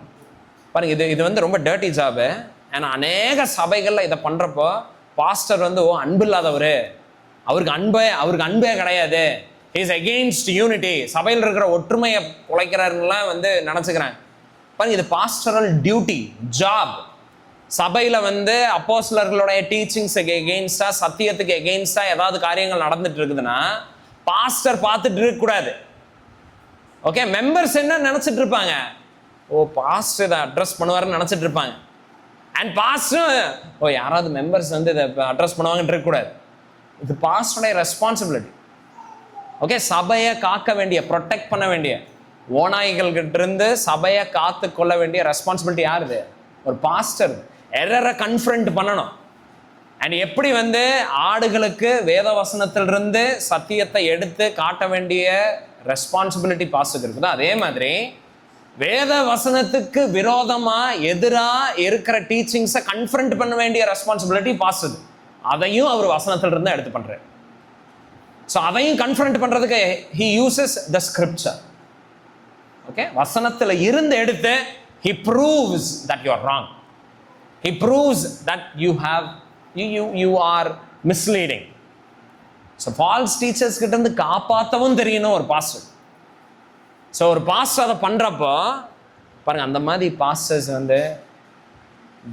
பாருங்க. இது வந்து ரொம்ப டர்ட்டி ஜாபு. ஏன்னா அநேக சபைகள்ல இதை பண்றப்போ பாஸ்டர் வந்து அன்பு இல்லாதவரு, அவருக்கு அன்பே கிடையாது, இஸ் அகெயின்ஸ்ட் யூனிட்டி, சபையில் இருக்கிற ஒற்றுமையை குலைக்கிறாருலாம் வந்து நினச்சிக்கிறாங்க. பாருங்க, இது பாஸ்டரல் டியூட்டி, ஜாப். சபையில் வந்து அப்போஸ்தலர்களுடைய டீச்சிங்ஸுக்கு எகெயின்ஸ்டா, சத்தியத்துக்கு எகெயின்ஸ்டா ஏதாவது காரியங்கள் நடந்துட்டு இருக்குதுன்னா பாஸ்டர் பார்த்துட்டு இருக்கக்கூடாது. ஓகே, மெம்பர்ஸ் என்ன நினச்சிட்டு இருப்பாங்க? ஓ பாஸ்டர் இதை அட்ரஸ் பண்ணுவாருன்னு நினச்சிட்டு இருப்பாங்க. அண்ட் பாஸ்டர் யாராவது மெம்பர்ஸ் வந்து இதை அட்ரஸ் பண்ணுவாங்கன்னு இருக்கக்கூடாது. இது பாஸ்டருடைய ரெஸ்பான்சிபிலிட்டி. ஓகே, சபையை காக்க வேண்டிய, ப்ரொடெக்ட் பண்ண வேண்டிய, ஓநாய்கள் கிட்ட இருந்து சபையை காத்து கொள்ள வேண்டிய ரெஸ்பான்சிபிலிட்டி யாருது? ஒரு பாஸ்டர். எரரை கன்ஃபரண்ட் பண்ணணும். அண்ட் எப்படி வந்து ஆடுகளுக்கு வேத வசனத்திலிருந்து சத்தியத்தை எடுத்து காட்ட வேண்டிய ரெஸ்பான்சிபிலிட்டி பாஸ்டருக்கு இருக்குதோ, அதே மாதிரி வேத வசனத்துக்கு விரோதமா எதிரா இருக்கிற டீச்சிங்ஸை கன்ஃபரண்ட் பண்ண வேண்டிய ரெஸ்பான்சிபிலிட்டி பாஸ்டர். அதையும் அவர் வசனத்திலிருந்து எடுத்து பண்றாரு. ஸோ அதையும் கன்ஃபரண்ட் பண்றதுக்கு he uses the scripture. Okay, வசனத்தில் இருந்து எடுத்து he proves that you are wrong. He proves that you are misleading. So false teachers கிட்ட இருந்து காப்பாற்றவும் தெரியணும் ஒரு பாஸ்டர். ஸோ ஒரு பாஸ்டர் அதை பண்றப்போ பாருங்க, அந்த மாதிரி பாஸ்டர்ஸ் வந்து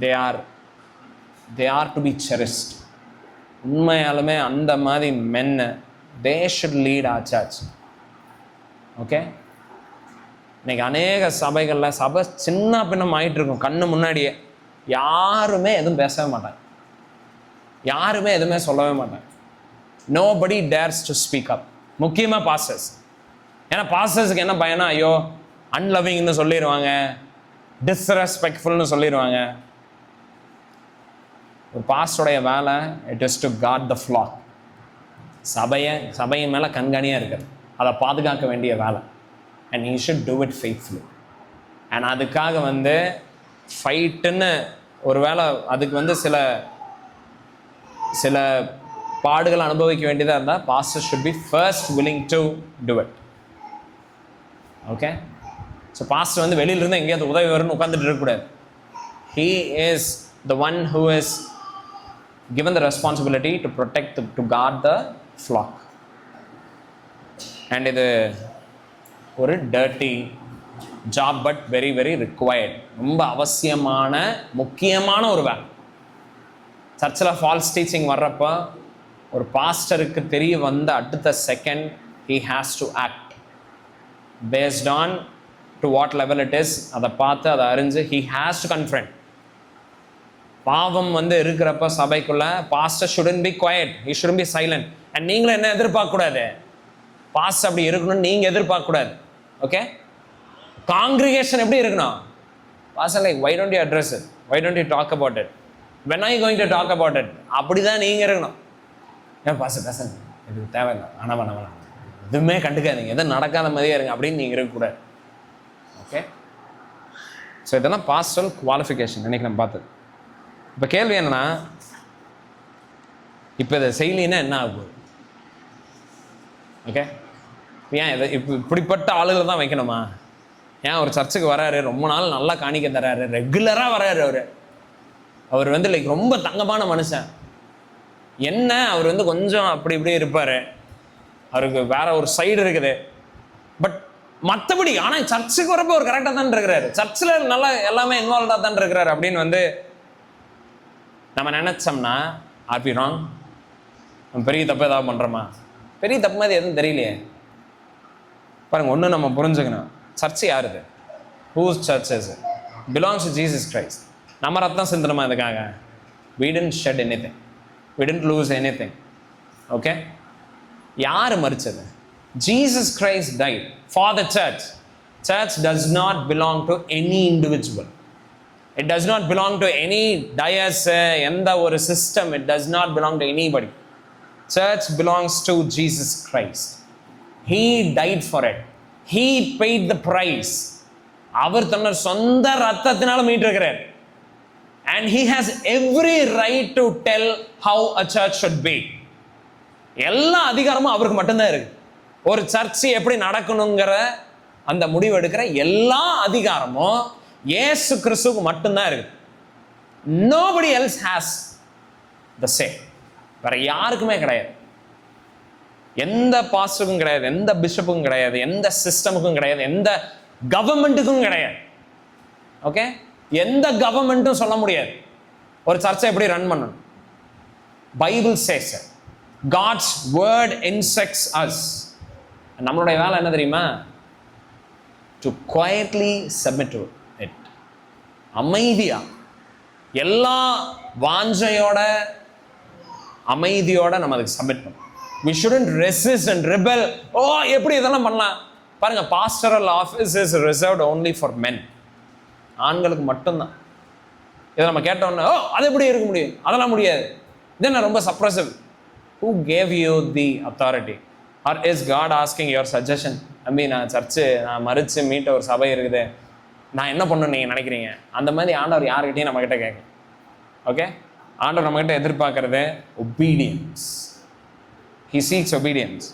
they are to be cherished. உண்மையாலுமே அந்த மாதிரி மென்னு they should lead our church. Okay, இன்னைக்கு அநேக சபைகளில் சபை சின்ன பின்னம் ஆகிட்டு இருக்கும். கண்ணு முன்னாடியே யாருமே எதுவும் பேசவே மாட்டாங்க. யாருமே எதுவுமே சொல்லவே மாட்டாங்க. Nobody tears to speak up. முக்கியமாக பாஸ்டர்ஸ். ஏன்னா பாஸ்டர்ஸுக்கு என்ன பயனா, ஐயோ அன்லவிங்னு சொல்லிடுவாங்க, டிஸ்ரெஸ்பெக்ட்ஃபுல்னு சொல்லிடுவாங்க. ஒரு பாஸ்டருடைய வேலை it is to guard the flock. சபையின் மேலே கண்காணியாக இருக்குது, அதை பாதுகாக்க வேண்டிய வேலை. And he should do it faithfully. And அதுக்காக ஃபைட்டுன்னு ஒரு வேலை, அதுக்கு சில பாடுகளை அனுபவிக்க வேண்டியதாக இருந்தால் pastor should be first willing to do it. Okay, so pastor வெளியிலிருந்து எங்கேயாவது உதவி வரும்னு உட்காந்துட்டு இருக்கக்கூடாது. he is the one who is given the responsibility to protect, to guard the flock. and இது ஒரு dirty job but very very required. ரொம்ப அவசியமான முக்கியமான ஒரு வேலை. சர்ச்சில் ஃபால்ஸ் டீச்சிங் வர்றப்போ ஒரு பாஸ்டருக்கு தெரிய வந்த அடுத்த second he has to act based on to what level it is. அதை பார்த்து அதை அறிஞ்சு he has to confront. பாவம் இருக்கிறப்ப சபைக்குள்ள pastor shouldn't be quiet, he shouldn't be silent. and நீங்களும் என்ன எதிர்பார்க்கக்கூடாது, பாஸ்டர் அப்படி இருக்கணும்னு நீங்கள் எதிர்பார்க்கக்கூடாது. ஓகே, காங்கிரிகேஷன் எப்படி இருக்கணும், pastor like why don't you address it, why don't you talk about it, when are you going to talk about it, அப்படி தான் நீங்கள் இருக்கணும். ஏன் பாஸ்டர் இது தேவையில்லை, வேணாம் எதுவுமே கண்டுக்காதீங்க, எதுவும் நடக்காத மாதிரியே இருங்க அப்படின்னு நீங்கள் இருக்கக்கூடாது. ஓகே, ஸோ இதெல்லாம் பாஸ்டல் குவாலிஃபிகேஷன் இன்னைக்கு நம்ம பார்த்தது. இப்போ கேள்வி என்னன்னா, இப்போ இதை செய்யலின்னா என்ன ஆகும்? ஓகே, ஏன் இதை இப்படிப்பட்ட ஆளுகளை தான் வைக்கணுமா? ஏன் ஒரு சர்ச்சுக்கு வராரு, ரொம்ப நாள் நல்லா காணிக்க தர்றாரு, ரெகுலராக வராரு, அவர் லைக் ரொம்ப தங்கமான மனுஷன், என்ன அவர் கொஞ்சம் அப்படி இப்படி இருப்பார், அவருக்கு வேற ஒரு சைடு இருக்குது, பட் மற்றபடி ஆனால் சர்ச்சுக்கு வரப்போ ஒரு கரெக்டாக தான் இருக்கிறாரு, சர்ச்சில் நல்லா எல்லாமே இன்வால்வ்டாக தான் இருக்கிறாரு அப்படின்னு நம்ம நினச்சோம்னா ஆர் பி ராங்? நம்ம பெரிய தப்பு ஏதாவது பண்ணுறோமா? பெரிய தப்பு மாதிரி எதுவும் தெரியலையே. பாருங்கள், ஒன்று நம்ம புரிஞ்சுக்கணும், சர்ச்சு யாருது? Whose church is it? Belongs to Jesus Christ. நம்ம ரத்தம் சிந்தனமா இதுக்காக? we didn't shed anything, we didn't lose anything. Okay, யார் மரிச்சது? Jesus Christ died for the church. Church does not belong to any individual. It does not belong to any diocese, எந்த ஒரு system. It does not belong to anybody. Church belongs to Jesus Christ. He died for it. He paid the price. அவர் தன்னுடைய சொந்த ரத்தத்தினால மீட்டிருக்கிறார். And he has every right to tell how a church should be. எல்லா அதிகாரமும் அவருக்கு மட்டும்தான் இருக்கு. ஒரு search எப்படி நடக்கணுங்கிற அந்த முடிவு எடுக்கிற எல்லா அதிகாரமும் இயேசு கிறிஸ்துவுக்கு மட்டும்தான் இருக்கு. Nobody else has the say. வேற யாருக்குமே கிடையாது. எந்த பாஸ்டருக்கும் கிடையாது, எந்த பிஷப்புக்கும் கிடையாது, எந்த சிஸ்டமுக்கும் கிடையாது, எந்த கவர்மெண்ட்டுக்கும் கிடையாது. ஓகே, எந்த கவர்மெண்ட்டும் சொல்ல முடியாது ஒரு சர்ச்சை எப்படி ரன் பண்ணணும். Bible says it. God's word instructs us. நம்மளுடைய வேலை என்ன தெரியுமா? To quietly submit to it. அமைதியா, எல்லா வாஞ்சையோட அமைதியோட நம்ம அதுக்கு சப்மிட் பண்ணணும். we shouldn't resist and rebel. எப்படி இதெல்லாம் பண்ணலாம்? பாருங்க, pastoral office is reserved only for men. ஆண்களுக்கு மட்டும்தான். இதை நம்ம கேட்டோம்னா அது எப்படி இருக்க முடியும்? அதெல்லாம் முடியாது. இது ரொம்ப suppressive. who gave you the authority? or is God asking your suggestion? நான் சர்ச்சு நான் மறிச்சு மீட்ட ஒரு சபை இருக்குது, நான் என்ன பண்ணணும்னு நீங்கள் நினைக்கிறீங்க? அந்த மாதிரி ஆண்டவர் யார்கிட்டையும் நம்மக்கிட்ட கேட்க. ஓகே, ஆண்டவர் நம்மக்கிட்ட எதிர்பார்க்கறது obedience. he seeks obedience.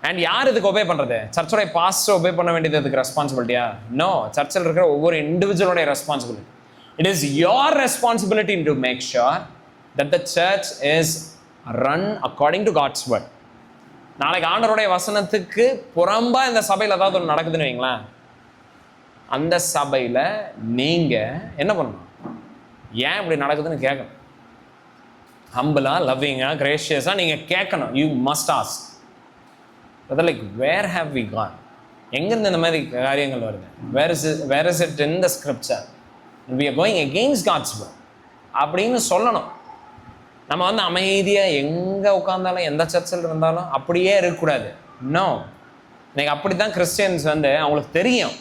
and யார் இதுக்கு ஒபே பண்ணுறது? சர்ச்சோடைய பாஸ்டர் ஒபே பண்ண வேண்டியது இதுக்கு ரெஸ்பான்சிபிலிட்டியா? நோ, சர்ச்சில் இருக்கிற ஒவ்வொரு இண்டிவிஜுவலோடைய responsibility. It is your responsibility to make sure that the church is run according to God's word. நாளைக்கு ஆண்டவருடைய வசனத்துக்கு புறம்பா இந்த சபையில் ஏதாவது ஒன்று நடக்குதுன்னு வைங்களேன், அந்த சபையில் நீங்கள் என்ன பண்ணணும்? ஏன் இப்படி நடக்குதுன்னு கேட்கணும். ஹம்பிளா, லவ்விங்கா, கிரேஷியஸாக நீங்கள் கேட்கணும். You must ask. Like where have we gone? எங்கேருந்து இந்த மாதிரி காரியங்கள் வருது? Where is it in the scripture? We are going against God's word அப்படின்னு சொல்லணும். நம்ம வந்து அமைதியாக எங்கே உட்காந்தாலும் எந்த சர்ச்சில் இருந்தாலும் அப்படியே இருக்கக்கூடாது. இன்னும் இன்னைக்கு அப்படி தான் கிறிஸ்டியன்ஸ் வந்து அவங்களுக்கு தெரியும்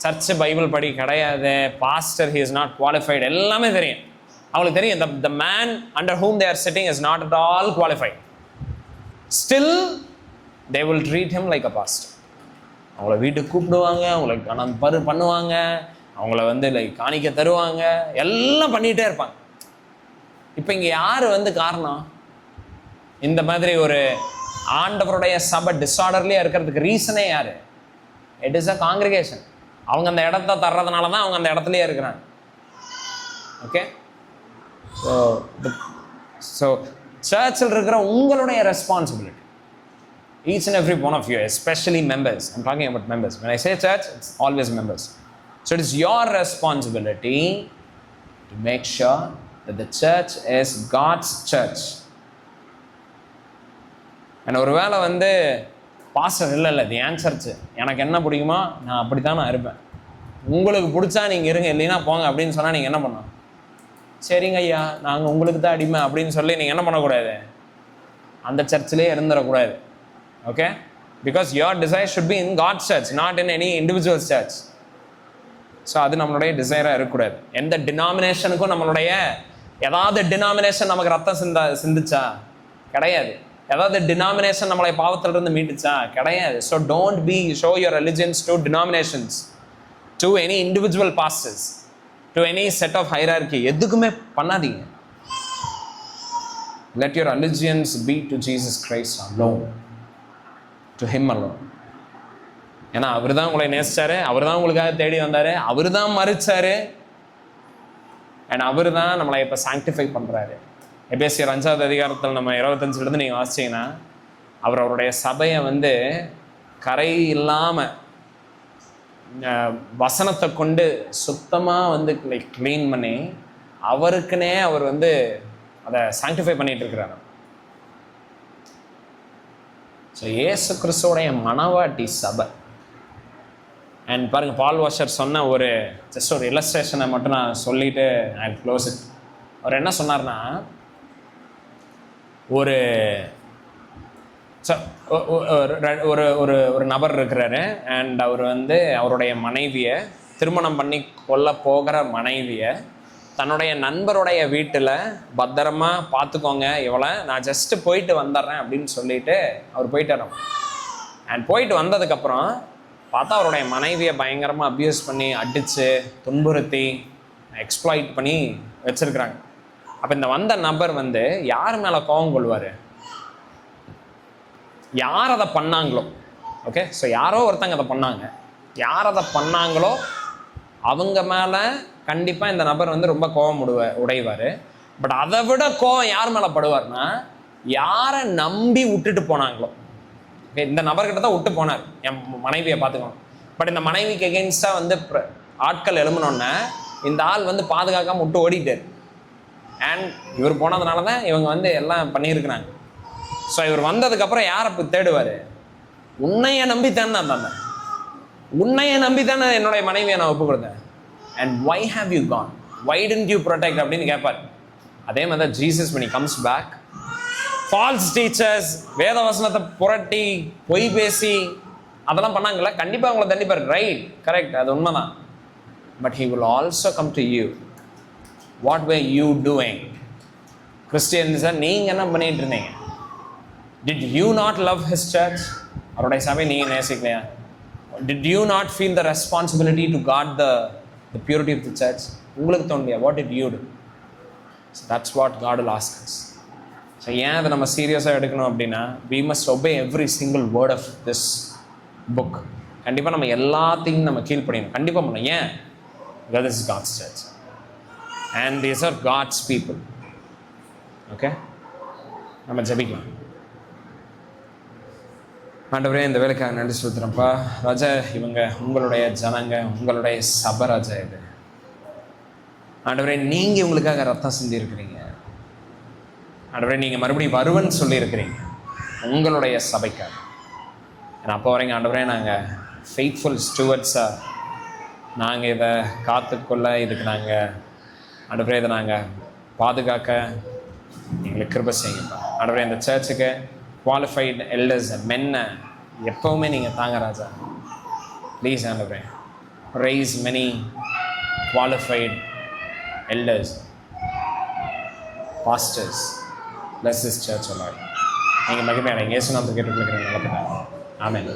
சர்ச்சு பைபிள் படி கிடையாது, pastor he is not qualified, எல்லாமே தெரியும். அவங்களுக்கு தெரியும் the man under whom they are sitting is not at all qualified. Still they will treat him like a pastor. அவங்கள வீட்டுக்கு கூப்பிடுவாங்க, அவங்களுக்கு கணம் பண்ணுவாங்க, அவங்கள வந்து லைக் காணிக்க தருவாங்க, எல்லாம் பண்ணிகிட்டே இருப்பாங்க. இப்போ இங்கே யார் வந்து காரணம்? இந்த மாதிரி ஒரு ஆண்டவருடைய சபை டிஸார்டர்லியாக இருக்கிறதுக்கு ரீசனே யார்? It is a congregation. அவங்க அந்த இடத்த தர்றதுனால தான் அவங்க அந்த இடத்துலையே இருக்கிறாங்க. ஓகே, ஸோ சர்ச்சில் இருக்கிற உங்களுடைய responsibility, each and every one of you, especially members, I'm talking about members. When I say church, it's always members. So it is your responsibility to make sure that the church is God's church. and ஒருவேளை வந்து pastor இல்லை இது ஏன் church, எனக்கு என்ன பிடிக்குமோ நான் அப்படி தான் நான் இருப்பேன், உங்களுக்கு பிடிச்சா நீங்கள் இருங்க, இல்லைன்னா போங்க அப்படின்னு சொன்னால் நீங்கள் என்ன பண்ணணும்? சரிங்க ஐயா நாங்கள் உங்களுக்கு தான் அடிமை அப்படின்னு சொல்லி நீங்கள் என்ன பண்ணக்கூடாது? அந்த சர்ச்சிலே இருந்துடக்கூடாது. Okay, because your desire should be in God church, not in any individual church. So அது நம்மளுடைய டிசைராக இருக்கக்கூடாது. எந்த டினாமினேஷனுக்கும் நம்மளுடைய ஏதாவது டினாமினேஷன் நமக்கு ரத்தம் சிந்துச்சா? கிடையாது. ஏதாவது டினாமினேஷன் நம்மளை பாவத்திலிருந்து மீட்டுச்சா? கிடையாது. So don't show your religions to denominations, to any individual pastors, to any set of hierarchy. எதுக்குமே பண்ணாதீங்க. Let your allegiance be to Jesus Christ alone, to him alone. ஏன்னா அவர் தான் உங்களை நேசிச்சாரு, அவர் தான் உங்களுக்காக தேடி வந்தார், அவர் தான் மறுச்சாரு, அண்ட் அவர் தான் நம்மளை இப்போ சாங்டிஃபை பண்ணுறாரு. எபேசியர் 5வது அதிகாரத்தில் நம்ம 25 நீங்கள் வாசிச்சிங்கன்னா அவர் அவருடைய சபையை வந்து கரை இல்லாமல் வசனத்தை கொண்டு சுத்தமாக வந்து லைக் க்ளீன் பண்ணி அவருக்குன்னே அவர் வந்து அதை சாங்டிஃபை பண்ணிட்டு இருக்கிறார். ஸோ இயேசு கிறிஸ்துவோடைய மனவாட்டி சபை. அண்ட் பாருங்கள், பால் வாஷர் சொன்ன ஒரு ஜஸ்ட் ஒரு இல்லஸ்ட்ரேஷனை மட்டும் நான் சொல்லிவிட்டு ஐ க்ளோஸ் இட். அவர் என்ன சொன்னார்னா, ஒரு ஒரு ஒரு ஒரு நபர் இருக்கிறாரு, அண்ட் அவர் வந்து அவருடைய மனைவியை திருமணம் பண்ணி கொள்ள போகிற மனைவியை தன்னுடைய நண்பருடைய வீட்டில் பத்திரமா பார்த்துக்கோங்க, இவளை நான் ஜஸ்ட்டு போயிட்டு வந்துடுறேன் அப்படின்னு சொல்லிட்டு அவர் போயிட்டாராம். அண்ட் போயிட்டு வந்ததுக்கப்புறம் பார்த்தா அவருடைய மனைவியை பயங்கரமாக அப்யூஸ் பண்ணி அடித்து துன்புறுத்தி எக்ஸ்ப்ளாய்ட் பண்ணி வச்சுருக்குறாங்க. அப்போ இந்த வந்த நபர் வந்து யார் மேலே கோபம் கொள்வார்? யார் அதை பண்ணாங்களோ, ஓகே, ஸோ யாரோ ஒருத்தங்க அதை பண்ணாங்க, யார் அதை பண்ணாங்களோ அவங்க மேலே கண்டிப்பாக இந்த நபர் வந்து ரொம்ப கோபம் உடைவார். பட் அதை விட கோபம் யார் மேலே படுவார்னா, யாரை நம்பி விட்டுட்டு போனாங்களோ. ஓகே, இந்த நபர்கிட்ட தான் விட்டு போனார், என் மனைவியை பார்த்துக்கணும். பட் இந்த மனைவிக்கு எகெயின்ஸ்டாக வந்து ஆட்கள் எழும்பினோன்னே இந்த ஆள் வந்து பாதுகாக்காமல் விட்டு ஓடிட்டார். அண்ட் இவர் போனதுனால தான் இவங்க வந்து எல்லாம் பண்ணியிருக்கிறாங்க. ஸோ இவர் வந்ததுக்கப்புறம் யாரை தேடுவார்? உன்னையை நம்பித்தானே நான் தந்தேன், உன்னையை நம்பித்தானே என்னுடைய மனைவியை நான் ஒப்பு கொடுத்தேன். And why have you gone, why didn't you protect அப்படின்னு கேட்பார். அதே மாதிரி தான் Jesus when he comes back, false teachers வேத வசனத்தை புரட்டி பொய் பேசி அதெல்லாம் பண்ணாங்கல்ல, கண்டிப்பாக அவங்கள தண்டிப்பார். ரைட், கரெக்ட், அது உண்மைதான். But he will also come to you. What were you doing? கிறிஸ்டியன்ஸை நீங்கள் என்ன பண்ணிட்டு இருந்தீங்க? Did you not love his church? அவருடைய சபை நீங்கள் நேசிக்கலையா? Did you not feel the responsibility to guard the purity of the church? உங்களுக்கு தோணலையா? What did you do? So that's what God will ask us. So ஏன் அதை நம்ம சீரியஸாக எடுக்கணும் அப்படின்னா, we must obey every single word of this book. கண்டிப்பாக நம்ம எல்லாத்தையும் நம்ம கீழ்ப்படியணும், கண்டிப்பாக பண்ணணும். ஏன்? Because this is God's church and these are God's people. Okay, நம்ம ஜெபிக்கலாம். ஆண்டவரே, இந்த வேலைக்காக நன்றி சொல்லுறேன்ப்பா. ராஜா, இவங்க உங்களுடைய ஜனங்க, உங்களுடைய சபை ராஜா. இது ஆண்டவரே, நீங்கள் இவங்களுக்காக ரத்தம் சிந்தி இருக்கிறீங்க. ஆண்டவரே, நீங்கள் மறுபடியும் வருவன்னு சொல்லியிருக்கிறீங்க உங்களுடைய சபைக்காக. ஏன்னா அப்போ வரைங்க ஆண்டவரே, நாங்கள் ஃபெய்த்ஃபுல் ஸ்டூவர்ட்ஸாக நாங்கள் இதை காத்துக்கொள்ள, இதுக்கு நாங்கள் ஆண்டவரே இதை நாங்கள் பாதுகாக்க எங்களுக்கு கிருபை செய்யுங்கப்பா. ஆண்டவரே இந்த சர்ச்சுக்கு குவாலிஃபைடு எல்டர்ஸ் மென்னை எப்போவுமே நீங்கள் தாங்க ராஜா. ப்ளீஸ் ஆண்டவரே raise many qualified elders, pastors. Bless this church, O Lord. நீங்கள் மகிமையான இயேசு நாமத்தில் கேட்டுக்கொள்கிறேன். ஆமென்.